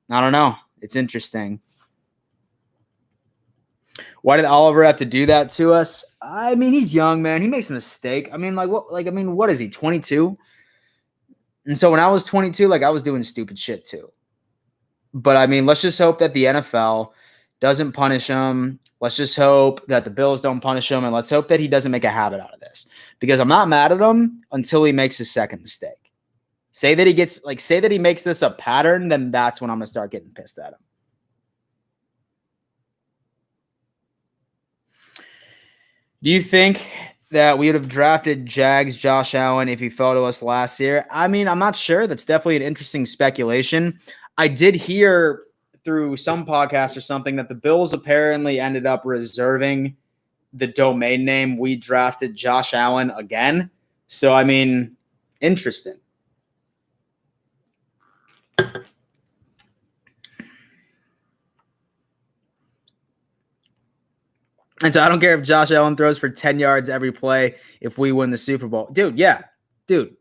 don't know. It's interesting. Why did Oliver have to do that to us? I mean, he's young, man. He makes a mistake. I mean, what is he, 22? And so when I was 22, I was doing stupid shit too. But I mean, let's just hope that the NFL doesn't punish him. Let's just hope that the Bills don't punish him. And let's hope that he doesn't make a habit out of this. Because I'm not mad at him until he makes his second mistake. Say that he makes this a pattern, then that's when I'm going to start getting pissed at him. Do you think that we would have drafted Jags Josh Allen if he fell to us last year? I mean, I'm not sure. That's definitely an interesting speculation. I did hear through some podcast or something that the Bills apparently ended up reserving the domain name we drafted Josh Allen again. So, I mean, interesting. And so I don't care if Josh Allen throws for 10 yards every play if we win the Super Bowl. Dude, yeah. Dude,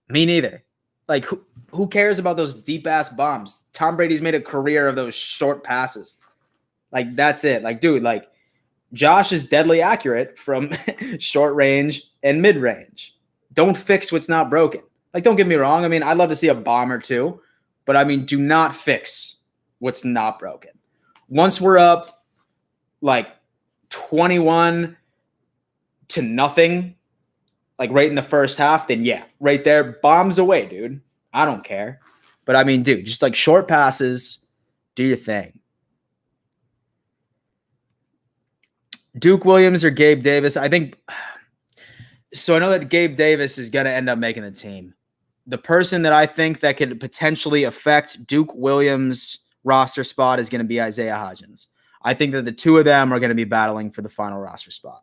me neither. Who cares about those deep-ass bombs? Tom Brady's made a career of those short passes. That's it. Josh is deadly accurate from short range and mid-range. Don't fix what's not broken. Don't get me wrong. I mean, I'd love to see a bomb or two. But, I mean, do not fix what's not broken. Once we're up, 21-0, right in the first half, then yeah, right there, bombs away, dude. I don't care. But I mean, dude, just short passes, do your thing. Duke Williams or Gabe Davis? I think so. I know that Gabe Davis is going to end up making the team. The person that I think that could potentially affect Duke Williams' roster spot is going to be Isaiah Hodgins. I think that the two of them are going to be battling for the final roster spot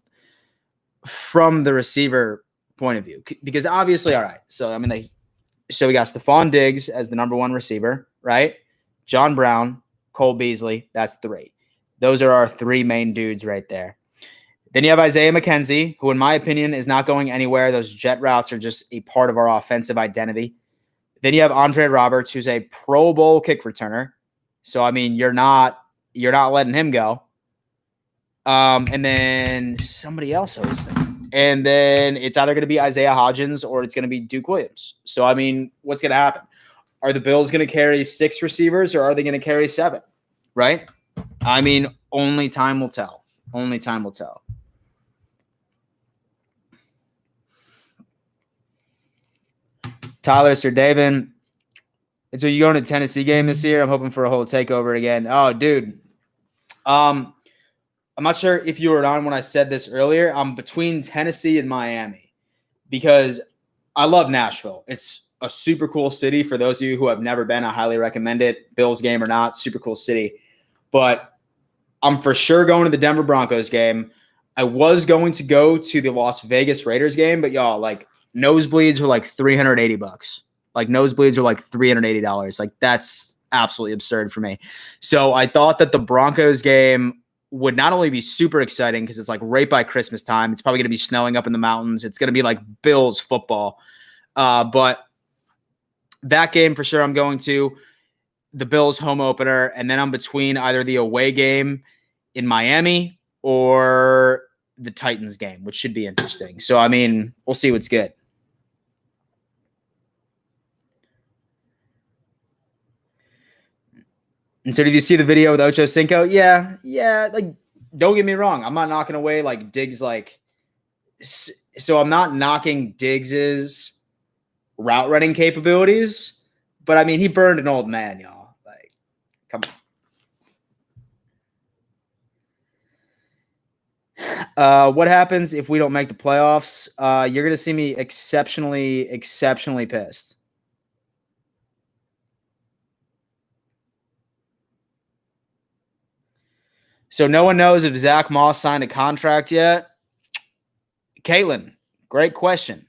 from the receiver point of view. Because obviously, all right, so we got Stephon Diggs as the number one receiver, right? John Brown, Cole Beasley, that's 3. Those are our 3 main dudes right there. Then you have Isaiah McKenzie, who in my opinion is not going anywhere. Those jet routes are just a part of our offensive identity. Then you have Andre Roberts, who's a Pro Bowl kick returner. So, I mean, you're not letting him go. And then somebody else I was thinking. And then it's either going to be Isaiah Hodgins or it's going to be Duke Williams. So, I mean, what's going to happen? Are the Bills going to carry 6 receivers or are they going to carry 7? Right? I mean, only time will tell. Only time will tell. Tyler Sir David. So you going to Tennessee game this year? I'm hoping for a whole takeover again. Oh, dude. I'm not sure if you were on when I said this earlier. I'm between Tennessee and Miami because I love Nashville. It's a super cool city. For those of you who have never been, I highly recommend it. Bills game or not, super cool city. But I'm for sure going to the Denver Broncos game. I was going to go to the Las Vegas Raiders game, but y'all, nosebleeds were $380. Nosebleeds are $380. That's absolutely absurd for me. So I thought that the Broncos game would not only be super exciting because it's right by Christmas time. It's probably going to be snowing up in the mountains. It's going to be Bills football. But that game for sure I'm going to. The Bills home opener, and then I'm between either the away game in Miami or the Titans game, which should be interesting. So, I mean, we'll see what's good. And so did you see the video with Ocho Cinco? Yeah. Don't get me wrong. I'm not knocking away Diggs. So I'm not knocking Diggs's route running capabilities, but I mean, he burned an old man, y'all. Come on. What happens if we don't make the playoffs? You're going to see me exceptionally pissed. So no one knows if Zach Moss signed a contract yet. Caitlin, great question.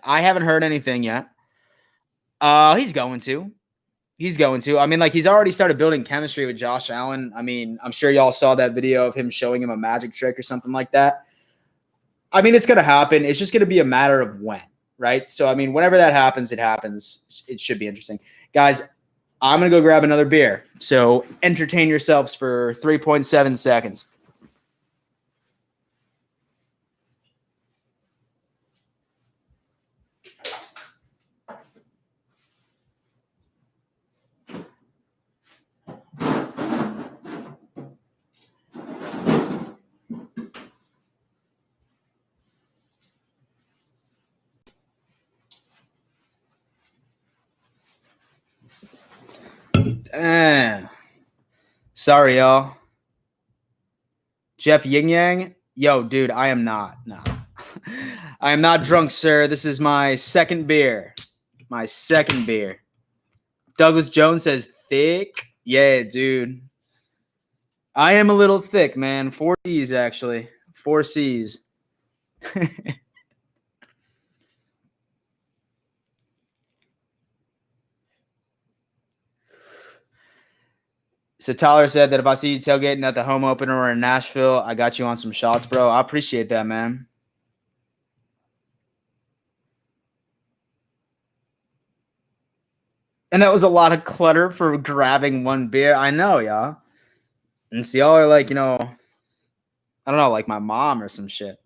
I haven't heard anything yet. He's going to. He's going to. I mean, like, he's already started building chemistry with Josh Allen. I mean, I'm sure y'all saw that video of him showing him a magic trick or something like that. I mean, it's going to happen. It's just going to be a matter of when, right? So, I mean, whenever that happens, it happens. It should be interesting. Guys, I'm going to go grab another beer. So, entertain yourselves for 3.7 seconds. Sorry, y'all. Jeff Yin Yang. Yo, dude, I am not. No. I am not drunk, sir. This is my second beer. My second beer. Douglas Jones says thick. Yeah, dude. I am a little thick, man. 4 C's, actually. 4 C's. So Tyler said that if I see you tailgating at the home opener or in Nashville, I got you on some shots, bro. I appreciate that, man. And that was a lot of clutter for grabbing one beer. I know, y'all. And see, y'all are like, you know, I don't know, like my mom or some shit.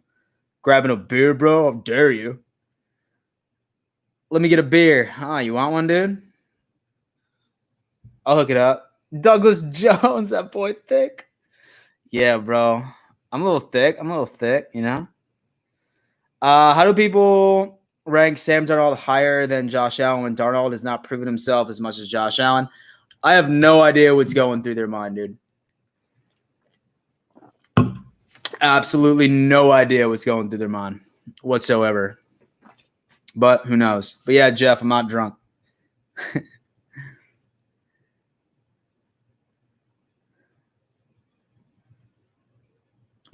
Grabbing a beer, bro? How dare you? Let me get a beer. Huh, you want one, dude? I'll hook it up. Douglas Jones, that boy thick. Yeah, bro. I'm a little thick, you know? How do people rank Sam Darnold higher than Josh Allen when Darnold has not proven himself as much as Josh Allen? I have no idea what's going through their mind, dude. Absolutely no idea what's going through their mind whatsoever. But who knows? But yeah, Jeff, I'm not drunk.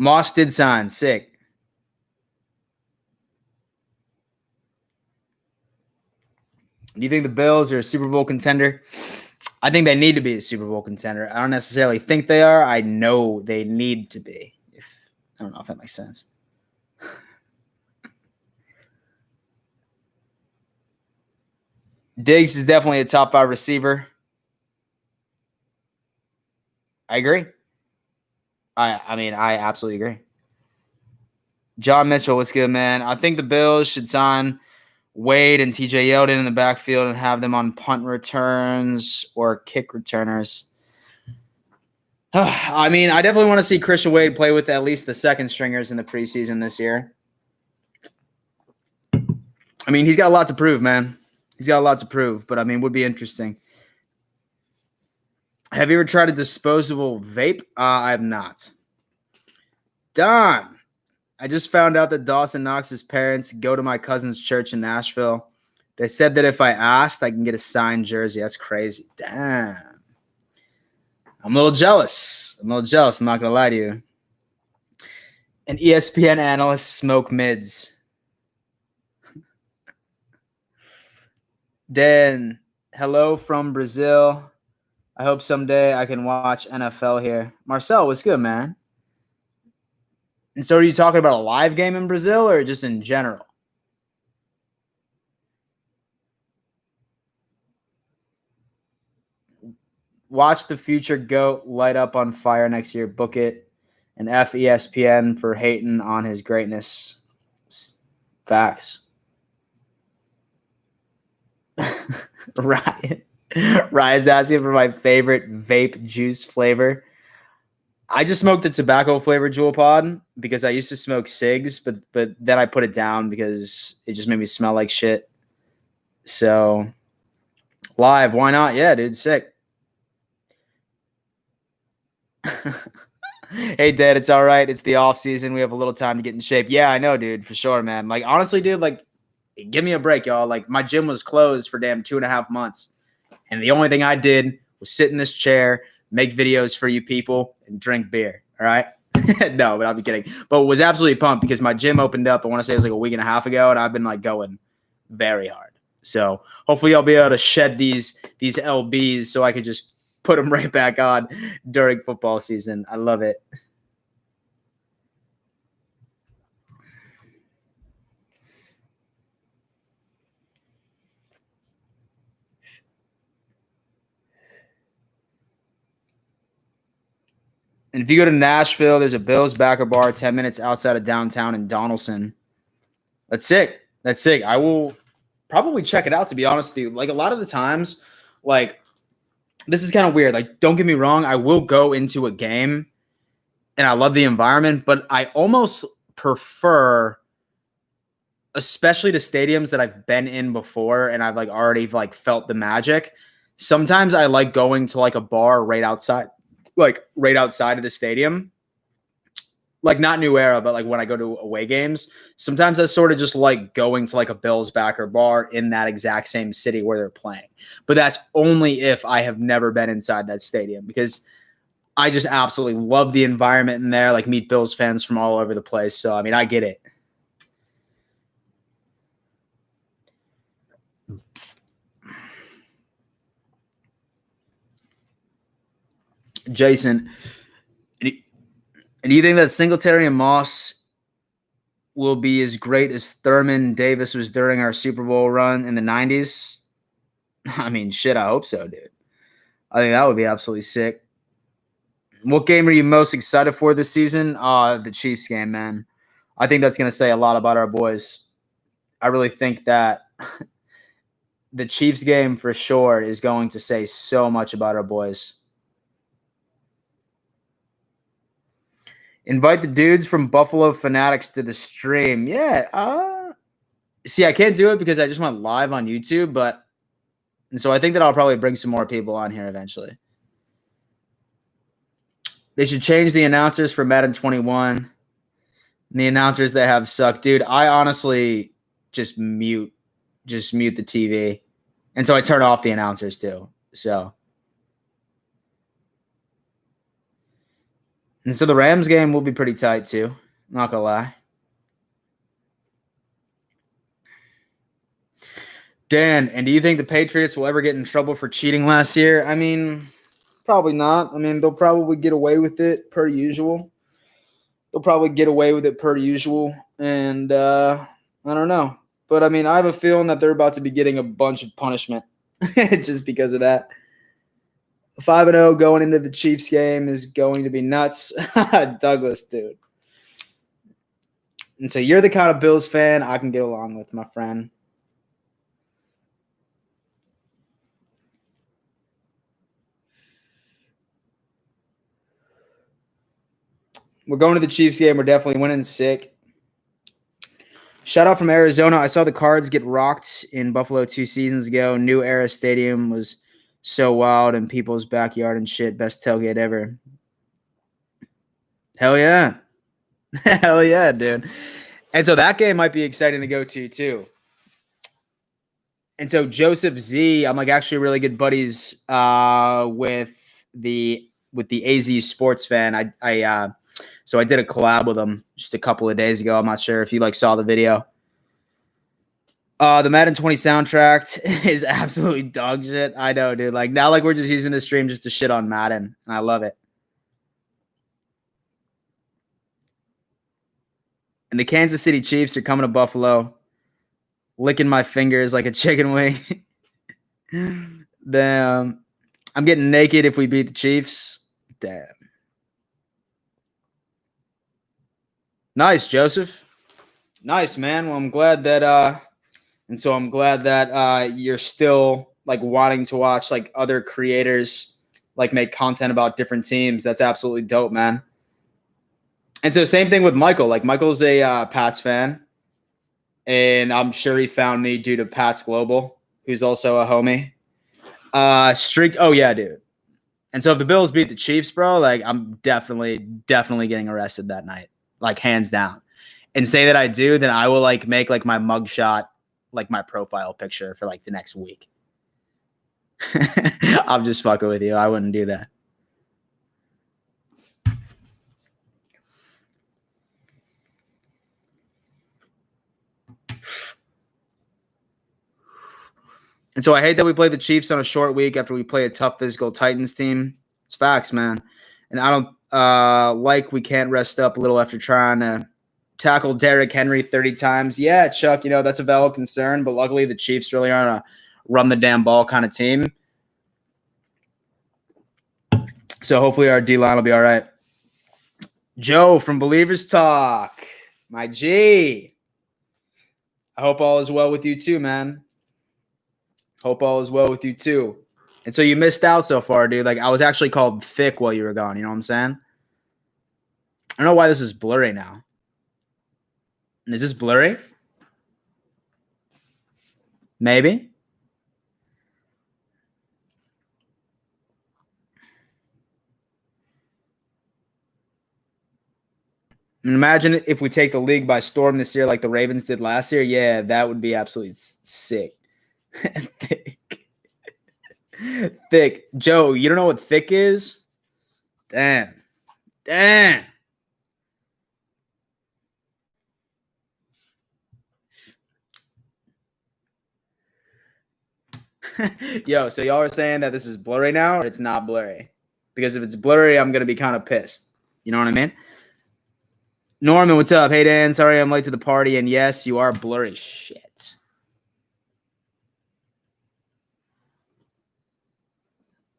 Moss did sign. Sick. Do you think the Bills are a Super Bowl contender? I think they need to be a Super Bowl contender. I don't necessarily think they are. I know they need to be. I don't know if that makes sense. Diggs is definitely a top 5 receiver. I agree. I mean, I absolutely agree. John Mitchell, what's good, man? I think the Bills should sign Wade and TJ Yeldon in the backfield and have them on punt returns or kick returners. I mean, I definitely want to see Christian Wade play with at least the second stringers in the preseason this year. I mean, he's got a lot to prove, man. He's got a lot to prove, but I mean, would be interesting. Have you ever tried a disposable vape? I have not. Don, I just found out that Dawson Knox's parents go to my cousin's church in Nashville. They said that if I asked, I can get a signed jersey. That's crazy. Damn. I'm a little jealous. I'm not going to lie to you. An ESPN analyst smoke mids. Dan, hello from Brazil. I hope someday I can watch NFL here. Marcel, what's good, man? And so are you talking about a live game in Brazil or just in general? Watch the future GOAT light up on fire next year. Book it. And F ESPN for hating on his greatness. Facts. Ryan's asking for my favorite vape juice flavor. I just smoked the tobacco flavored Juul Pod because I used to smoke cigs, but then I put it down because it just made me smell like shit. So live, why not? Yeah, dude, sick. Hey, Dad, it's all right. It's the off season. We have a little time to get in shape. Yeah, I know, dude, for sure, man. Like, honestly, dude, like, give me a break, y'all. Like, my gym was closed for damn 2.5 months. And the only thing I did was sit in this chair, make videos for you people, and drink beer. All right? No, but I'll be kidding. But was absolutely pumped because my gym opened up, I want to say it was like a week and a half ago, and I've been, like, going very hard. So hopefully I'll be able to shed these LBs so I could just put them right back on during football season. I love it. And if you go to Nashville, there's a Bills backer bar 10 minutes outside of downtown in Donaldson. That's sick. That's sick. I will probably check it out, to be honest with you. Like, a lot of the times, like, this is kind of weird. Like, don't get me wrong. I will go into a game and I love the environment, but I almost prefer, especially to stadiums that I've been in before and I've like already like felt the magic. Sometimes I like going to like a bar right outside of the stadium. Like, not New Era, but like when I go to away games, sometimes I sort of just like going to like a Bills backer bar in that exact same city where they're playing. But that's only if I have never been inside that stadium, because I just absolutely love the environment in there. Like, meet Bills fans from all over the place. So, I mean, I get it. Jason, and do you think that Singletary and Moss will be as great as Thurman Davis was during our Super Bowl run in the 90s? I mean, shit, I hope so, dude. I think that would be absolutely sick. What game are you most excited for this season? The Chiefs game, man. I think that's going to say a lot about our boys. I really think that the Chiefs game for sure is going to say so much about our boys. Invite the dudes from Buffalo Fanatics to the stream. Yeah. See, I can't do it because I just went live on YouTube, and so I think that I'll probably bring some more people on here eventually. They should change the announcers for Madden 21. The announcers they have suck. Dude, I honestly just mute the TV. And so I turn off the announcers too. And so the Rams game will be pretty tight too. Not gonna lie. Dan, and do you think the Patriots will ever get in trouble for cheating last year? I mean, probably not. I mean, they'll probably get away with it per usual. And I don't know. But, I mean, I have a feeling that they're about to be getting a bunch of punishment just because of that. 5-0 going into the Chiefs game is going to be nuts. Douglas, dude. And so you're the kind of Bills fan I can get along with, my friend. We're going to the Chiefs game. We're definitely winning sick. Shout out from Arizona. I saw the Cards get rocked in Buffalo 2 seasons ago. New Era Stadium was so wild in people's backyard and shit. Best tailgate ever. Hell yeah. Hell yeah, dude. And so that game might be exciting to go to too. And so Joseph Z, I'm like actually really good buddies with the AZ Sports Fan. So I did a collab with him just a couple of days ago. I'm not sure if you like saw the video. The Madden 20 soundtrack is absolutely dog shit. I know, dude. Like, now, like, we're just using the stream just to shit on Madden, and I love it. And the Kansas City Chiefs are coming to Buffalo, licking my fingers like a chicken wing. Damn. I'm getting naked if we beat the Chiefs. Damn. Nice, Joseph. Nice, man. Well, I'm glad that you're still like wanting to watch like other creators like make content about different teams. That's absolutely dope, man. And so same thing with Michael. Like, Michael's a Pats fan, and I'm sure he found me due to Pats Global, who's also a homie. Oh yeah, dude. And so if the Bills beat the Chiefs, bro, like, I'm definitely getting arrested that night, like, hands down. And say that I do, then I will like make like my mugshot, like my profile picture for like the next week. I'm just fucking with you. I wouldn't do that. And so I hate that we play the Chiefs on a short week after we play a tough physical Titans team. It's facts, man. And I don't like we can't rest up a little after trying to tackle Derrick Henry 30 times. Yeah, Chuck, that's a valid concern, but luckily the Chiefs really aren't a run the damn ball kind of team. So hopefully our D-line will be all right. Joe from Believers Talk. My G. I hope all is well with you too, man. Hope all is well with you too. And so you missed out so far, dude. Like, I was actually called thick while you were gone. You know what I'm saying? I don't know why this is blurry now. Is this blurry? Maybe. Imagine if we take the league by storm this year like the Ravens did last year. Yeah, that would be absolutely sick. Thick. Joe, you don't know what thick is? Damn. Yo, so y'all are saying that this is blurry now, or it's not blurry? Because if it's blurry, I'm going to be kind of pissed. You know what I mean? Norman, what's up? Hey, Dan. Sorry I'm late to the party. And yes, you are blurry. Shit.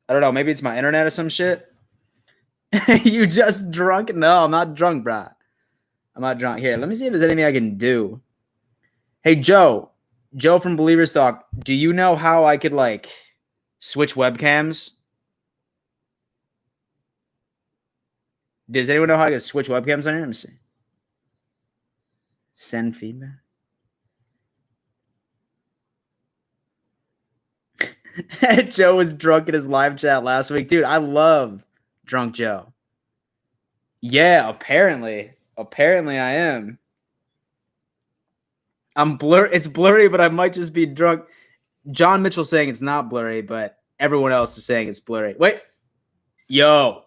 I don't know. Maybe it's my internet or some shit. You just drunk? No, I'm not drunk, brah. I'm not drunk. Here, let me see if there's anything I can do. Hey, Joe. Joe from Believers Talk. Do you know how I could, switch webcams? Does anyone know how I can switch webcams on here? Let me see. Send feedback. Joe was drunk in his live chat last week. Dude, I love Drunk Joe. Yeah, apparently. Apparently I am. I'm blurry. It's blurry, but I might just be drunk. John Mitchell saying it's not blurry, but everyone else is saying it's blurry. Wait. Yo.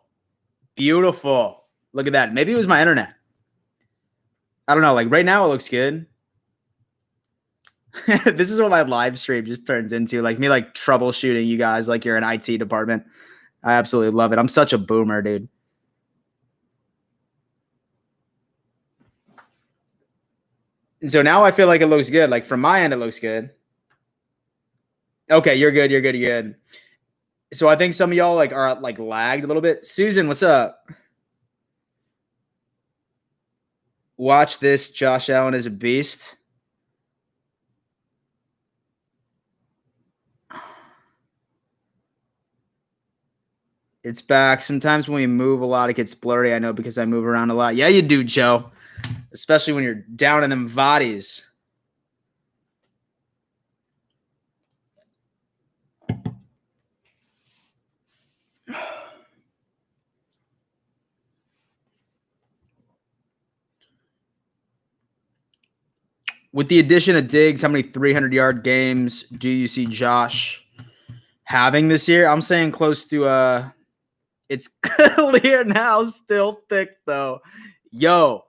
Beautiful. Look at that. Maybe it was my internet. I don't know. Right now it looks good. This is what my live stream just turns into. Me troubleshooting you guys like you're an IT department. I absolutely love it. I'm such a boomer, dude. And so now I feel like it looks good. From my end, it looks good. Okay, you're good. You're good. You're good. So I think some of y'all are lagged a little bit. Susan, what's up? Watch this. Josh Allen is a beast. It's back. Sometimes when we move a lot, it gets blurry. I know because I move around a lot. Yeah, you do, Joe. Especially when you're down in them bodies. With the addition of Diggs, how many 300-yard games do you see Josh having this year? I'm saying close to it's clear now, still thick though. Yo,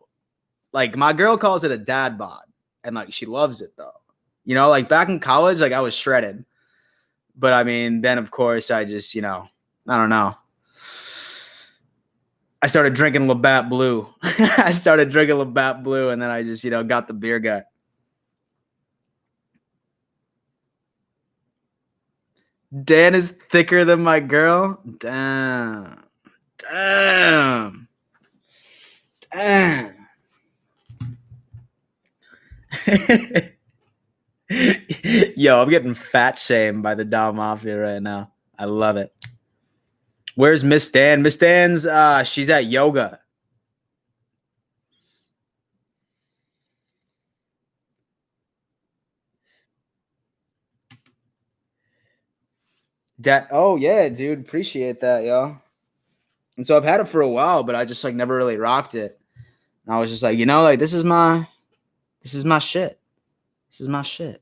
my girl calls it a dad bod, and she loves it though. Back in college, I was shredded. But I mean, then of course I just, I don't know. I started drinking Labatt Blue. And then I just, got the beer gut. Dan is thicker than my girl. Damn. Yo, I'm getting fat shamed by the Dom Mafia right now. I love it. Where's Miss Dan? Miss Dan's she's at yoga. Oh yeah, dude. Appreciate that, yo. And so I've had it for a while, but I just never really rocked it. And I was just this is my shit. This is my shit.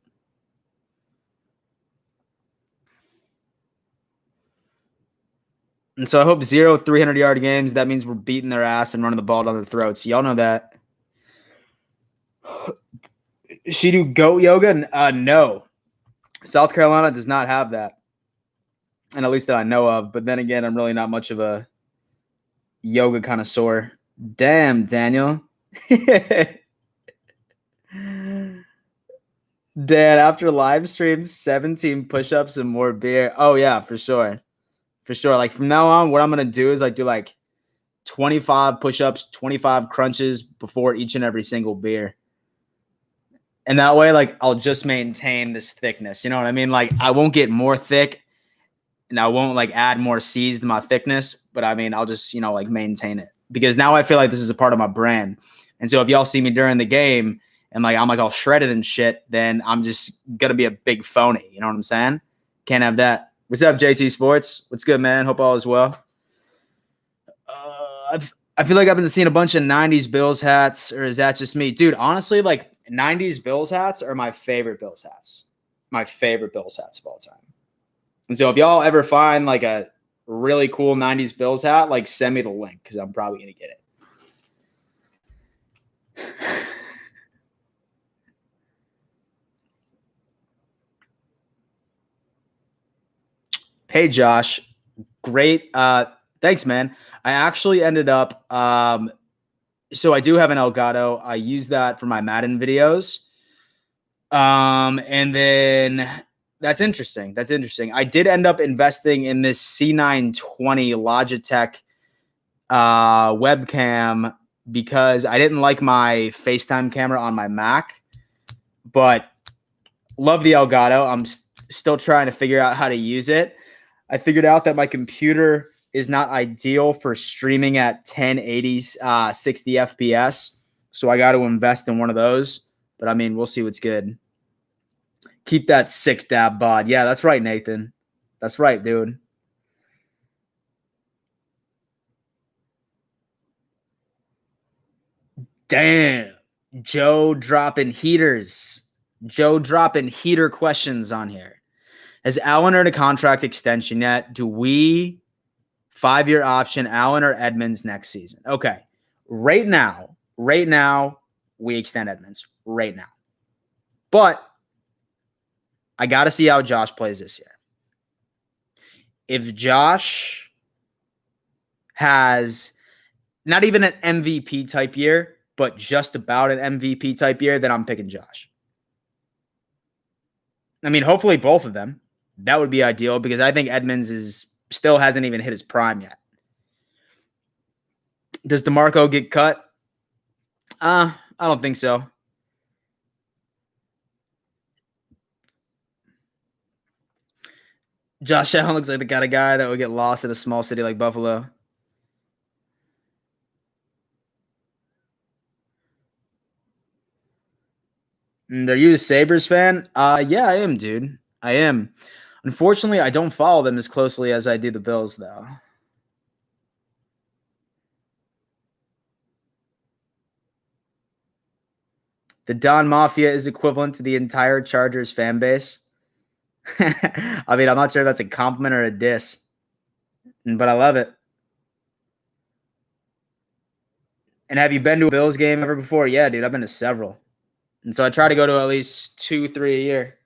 And so I hope 0 300-yard games. That means we're beating their ass and running the ball down their throats. Y'all know that. She do goat yoga? No. South Carolina does not have that, and at least that I know of. But then again, I'm really not much of a yoga connoisseur. Damn, Daniel. Dan, after live streams, 17 push-ups and more beer. Oh yeah, for sure. For sure. Like from now on, what I'm gonna do is like do like 25 push-ups, 25 crunches before each and every single beer. And that way, like I'll just maintain this thickness. You know what I mean? Like I won't get more thick and I won't like add more C's to my thickness, but I mean I'll just, like maintain it. Because now I feel like this is a part of my brand. And so if y'all see me during the game and like I'm like all shredded and shit, then I'm just gonna be a big phony. You know what I'm saying? Can't have that. What's up, JT Sports? What's good, man? Hope all is well. I feel like I've been seeing a bunch of 90s Bills hats, or is that just me? Dude, honestly, like 90s Bills hats are my favorite Bills hats. My favorite Bills hats of all time. And so if y'all ever find like a really cool 90s Bills hat, like send me the link because I'm probably going to get it. Hey, Josh. Great. Thanks, man. I actually ended up so I do have an Elgato. I use that for my Madden videos. And then that's interesting. That's interesting. I did end up investing in this C920 Logitech webcam because I didn't like my FaceTime camera on my Mac, but love the Elgato. I'm still trying to figure out how to use it. I figured out that my computer is not ideal for streaming at 1080, 60 FPS. So I got to invest in one of those. But I mean, we'll see what's good. Keep that sick dab bod. Yeah, that's right, Nathan. That's right, dude. Damn. Joe dropping heaters. Joe dropping heater questions on here. Has Allen earned a contract extension yet? Do we 5-year option Allen or Edmonds next season? Okay. Right now, we extend Edmonds. Right now. But I got to see how Josh plays this year. If Josh has not even an MVP type year, but just about an MVP type year, then I'm picking Josh. I mean, hopefully both of them. That would be ideal because I think Edmonds still hasn't even hit his prime yet. Does Demarco get cut? I don't think so. Josh Allen looks like the kind of guy that would get lost in a small city like Buffalo. And are you a Sabres fan? Yeah, I am, dude. I am. Unfortunately, I don't follow them as closely as I do the Bills, though. The Don Mafia is equivalent to the entire Chargers fan base. I mean, I'm not sure if that's a compliment or a diss, but I love it. And have you been to a Bills game ever before? Yeah, dude, I've been to several. And so I try to go to at least 2-3 a year.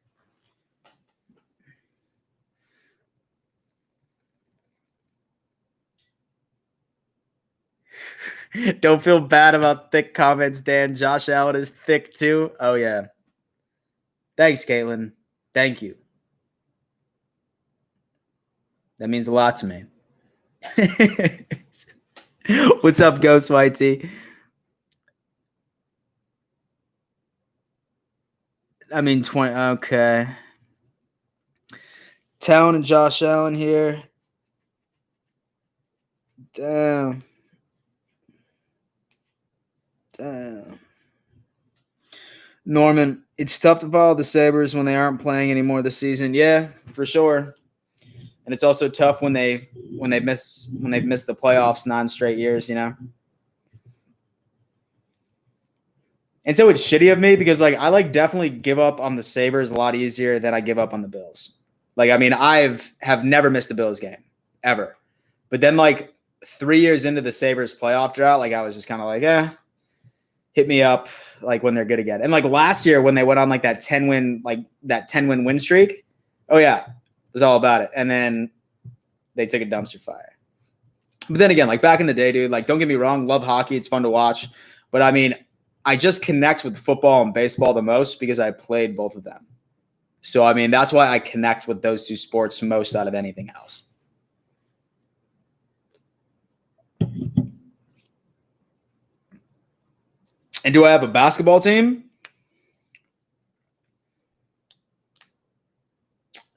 Don't feel bad about thick comments, Dan. Josh Allen is thick too. Oh, yeah. Thanks, Caitlin. Thank you. That means a lot to me. What's up, Ghost YT? I mean, 20. Okay. Town and Josh Allen here. Damn. Norman, it's tough to follow the Sabres when they aren't playing anymore this season. Yeah, for sure. And it's also tough when they've missed the playoffs 9 straight years, you know. And so it's shitty of me because like I like definitely give up on the Sabres a lot easier than I give up on the Bills. Like, I mean, have never missed a Bills game ever. But then like 3 years into the Sabres playoff drought, like I was just kind of like, hit me up like when they're good again. And like last year when they went on like that 10-win win streak, oh yeah, it was all about it. And then they took a dumpster fire. But then again, like back in the day, dude, like don't get me wrong, love hockey, it's fun to watch. But I mean, I just connect with football and baseball the most because I played both of them. So I mean, that's why I connect with those two sports most out of anything else. And do I have a basketball team?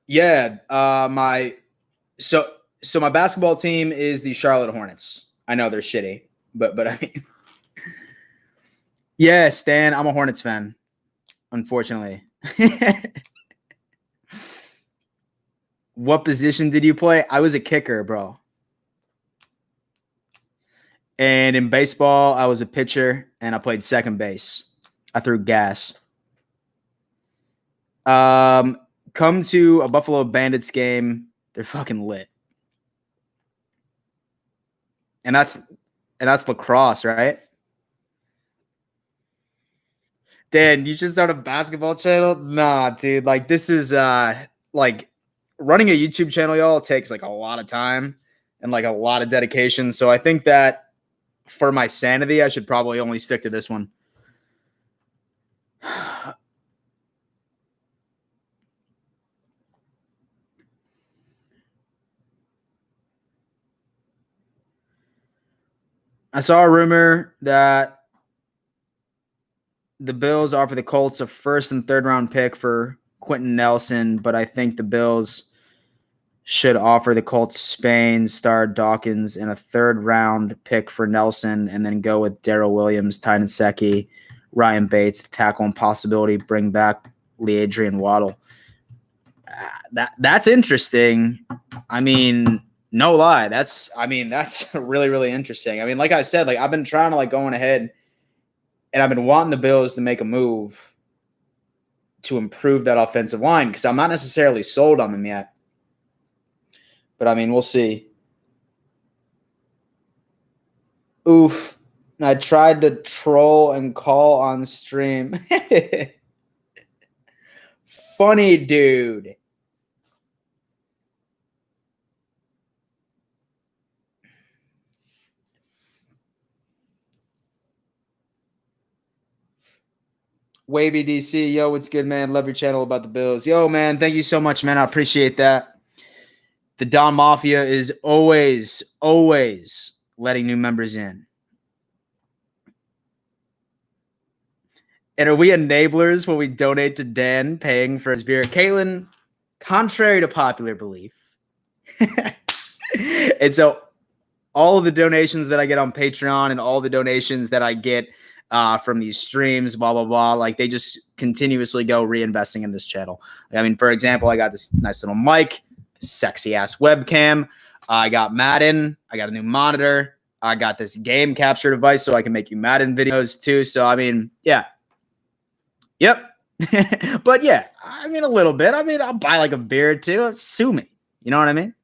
Yeah, my basketball team is the Charlotte Hornets. I know they're shitty, but I mean, yeah, Stan, I'm a Hornets fan, unfortunately. What position did you play? I was a kicker, bro. And in baseball, I was a pitcher, and I played second base. I threw gas. Come to a Buffalo Bandits game. They're fucking lit. And that's lacrosse, right? Dan, you should start a basketball channel? Nah, dude. Like this is like running a YouTube channel, y'all, takes like a lot of time and like a lot of dedication. So I think that for my sanity, I should probably only stick to this one. I saw a rumor that the Bills offer the Colts a first and third round pick for Quentin Nelson, but I think the Bills should offer the Colts Spain, Star Dawkins, and a third round pick for Nelson, and then go with Darrell Williams, Tynan Secchi, Ryan Bates, tackle and possibility, bring back Lee Adrian Waddle. That's interesting. I mean, no lie. That's really, really interesting. I mean, like I said, like I've been trying to like going ahead and I've been wanting the Bills to make a move to improve that offensive line because I'm not necessarily sold on them yet. But, I mean, we'll see. Oof. I tried to troll and call on stream. Funny dude. Wavy DC. Yo, what's good, man? Love your channel about the Bills. Yo, man, thank you so much, man. I appreciate that. The Don Mafia is always letting new members in. And are we enablers when we donate to Dan paying for his beer? Caitlin, contrary to popular belief. And so all of the donations that I get on Patreon and all the donations that I get from these streams, blah, blah, blah, like they just continuously go reinvesting in this channel. I mean, for example, I got this nice little mic, sexy ass webcam. I got Madden. I got a new monitor. I got this game capture device so I can make you Madden videos too. So, I mean, yeah. Yep. But yeah, I mean, a little bit. I mean, I'll buy like a beer or two. Sue me. You know what I mean?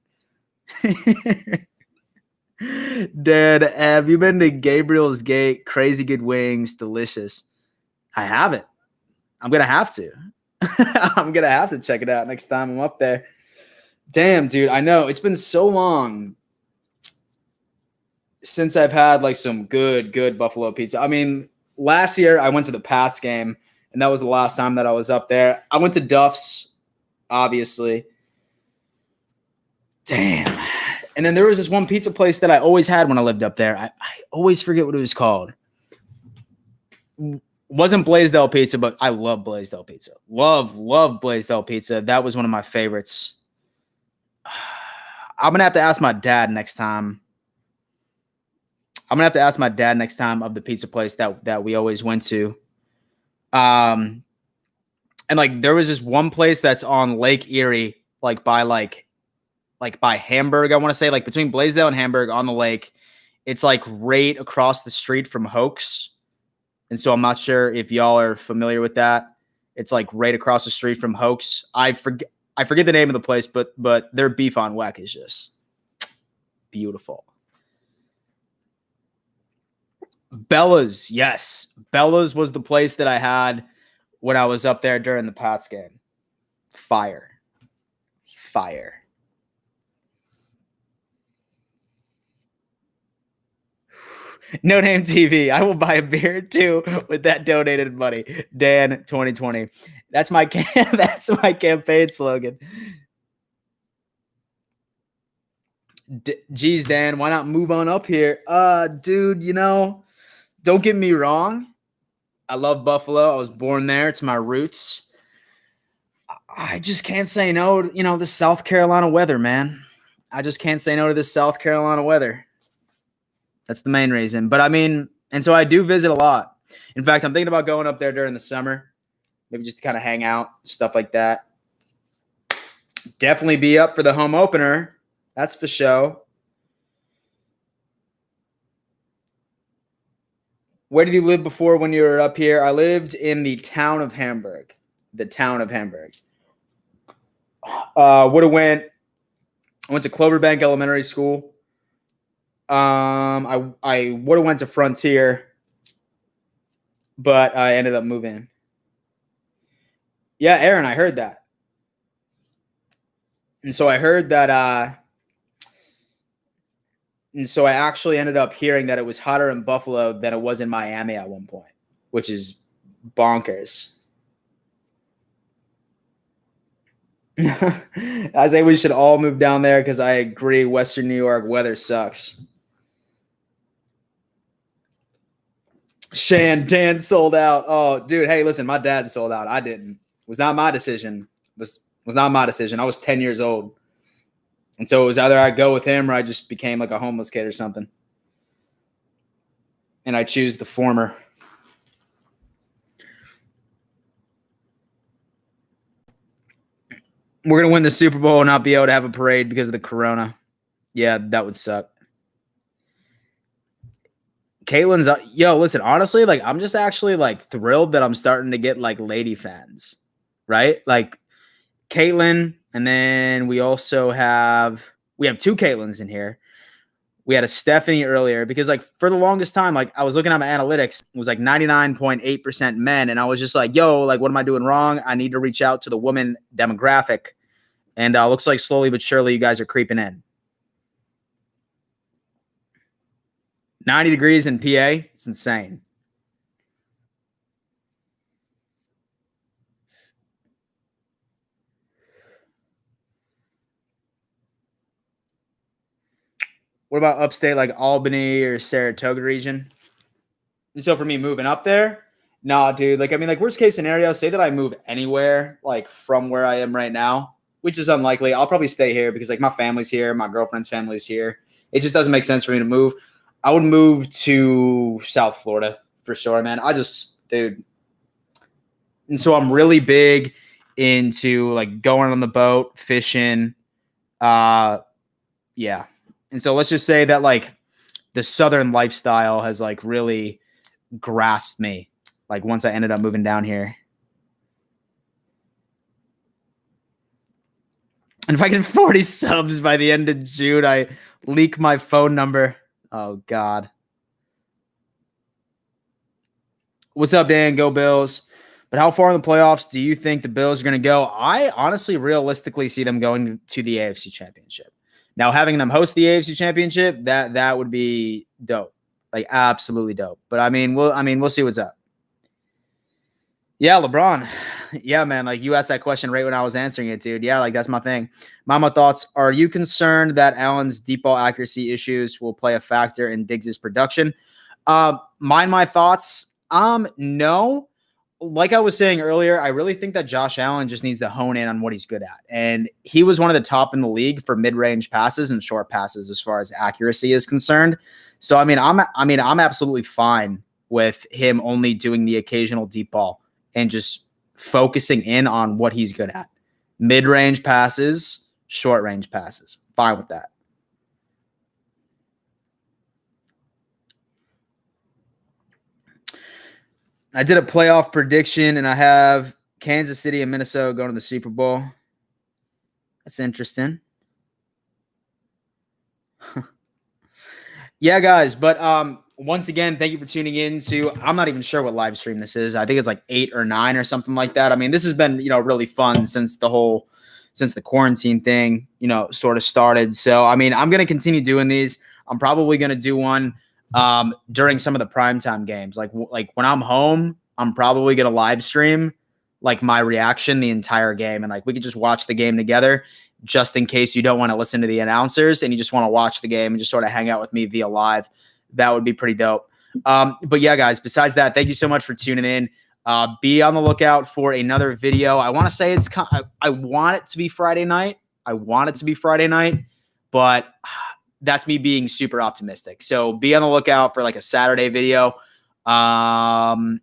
Dad, have you been to Gabriel's Gate? Crazy good wings. Delicious. I haven't. I'm going to have to. I'm going to have to check it out next time I'm up there. Damn, dude. I know. It's been so long since I've had like some good buffalo pizza. I mean, last year I went to the Pats game, and that was the last time that I was up there. I went to Duff's, obviously. Damn. And then there was this one pizza place that I always had when I lived up there. I always forget what it was called. Wasn't Blaisdell Pizza, but I love Blaisdell Pizza. Love Blaisdell Pizza. That was one of my favorites. I'm going to have to ask my dad next time. I'm going to have to ask my dad next time of the pizza place that we always went to. And like there was this one place that's on Lake Erie, like by Hamburg, I want to say, like between Blaisdell and Hamburg on the lake. It's like right across the street from Hoax. And so I'm not sure if y'all are familiar with that. It's like right across the street from Hoax. I forget the name of the place, but their beef on weck is just beautiful. Bella's, yes. Bella's was the place that I had when I was up there during the Pats game. Fire. No Name TV. I will buy a beer too with that donated money. Dan 2020. That's my campaign slogan. Geez, Dan, why not move on up here? Dude, don't get me wrong. I love Buffalo. I was born there. It's my roots. I just can't say no to, the South Carolina weather, man. I just can't say no to this South Carolina weather. That's the main reason. But and so I do visit a lot. In fact, I'm thinking about going up there during the summer, maybe just to kind of hang out, stuff like that. Definitely be up for the home opener. That's for sure. Where did you live before when you were up here? I lived in the town of Hamburg. I went to Cloverbank Elementary School. I would have went to Frontier, but I ended up moving. Yeah, Aaron, I heard that. And so I heard that and so I actually ended up hearing that it was hotter in Buffalo than it was in Miami at one point, which is bonkers. I say we should all move down there because I agree Western New York weather sucks. Dan sold out. Oh, dude, hey, listen, my dad sold out. I didn't. It was not my decision. Was not my decision. I was 10 years old. And so it was either I go with him or I just became like a homeless kid or something. And I choose the former. We're going to win the Super Bowl and not be able to have a parade because of the corona. Yeah, that would suck. Caitlin's, listen, honestly, like, I'm just actually, like, thrilled that I'm starting to get, like, lady fans, right? Like, Caitlin, and then we have two Caitlins in here. We had a Stephanie earlier because, like, for the longest time, like, I was looking at my analytics, it was, like, 99.8% men, and I was just like, yo, like, what am I doing wrong? I need to reach out to the woman demographic, and looks like slowly but surely you guys are creeping in. 90 degrees in PA. It's insane. What about upstate, like Albany or Saratoga region? And so for me moving up there, nah, dude. Like, worst case scenario, say that I move anywhere, like from where I am right now, which is unlikely. I'll probably stay here because, like, my family's here. My girlfriend's family's here. It just doesn't make sense for me to move. I would move to South Florida for sure, man. Dude. And so I'm really big into, like, going on the boat, fishing. Yeah. And so let's just say that, like, the Southern lifestyle has, like, really grasped me, like, once I ended up moving down here. And if I get 40 subs by the end of June, I leak my phone number. Oh, God. What's up, Dan? Go Bills. But how far in the playoffs do you think the Bills are going to go? I honestly realistically see them going to the AFC Championship. Now, having them host the AFC Championship, that would be dope. Like, absolutely dope. But we'll see what's up. Yeah, LeBron. Yeah, man. Like, you asked that question right when I was answering it, dude. Yeah, like, that's my thing. Mama thoughts. Are you concerned that Allen's deep ball accuracy issues will play a factor in Diggs' production? My thoughts. No. Like I was saying earlier, I really think that Josh Allen just needs to hone in on what he's good at. And he was one of the top in the league for mid-range passes and short passes as far as accuracy is concerned. So, I'm absolutely fine with him only doing the occasional deep ball and just focusing in on what he's good at. Mid-range passes, short-range passes. Fine with that. I did a playoff prediction, and I have Kansas City and Minnesota going to the Super Bowl. That's interesting. Yeah, guys, but once again, thank you for tuning in to, I'm not even sure what live stream this is. I think it's like 8 or 9 or something like that. I mean, this has been, really fun since the quarantine thing, sort of started. So, I mean, I'm going to continue doing these. I'm probably going to do one during some of the primetime games. Like when I'm home, I'm probably going to live stream like my reaction the entire game. And like, we could just watch the game together just in case you don't want to listen to the announcers and you just want to watch the game and just sort of hang out with me via live. That would be pretty dope. But yeah, guys, besides that, thank you so much for tuning in. Be on the lookout for another video. I want to say I want it to be Friday night. But that's me being super optimistic. So be on the lookout for like a Saturday video, and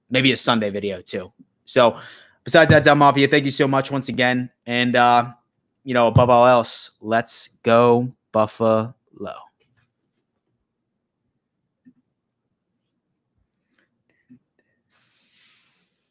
maybe a Sunday video too. So besides that, Dumb Mafia, thank you so much once again. And, above all else, let's go Buffalo.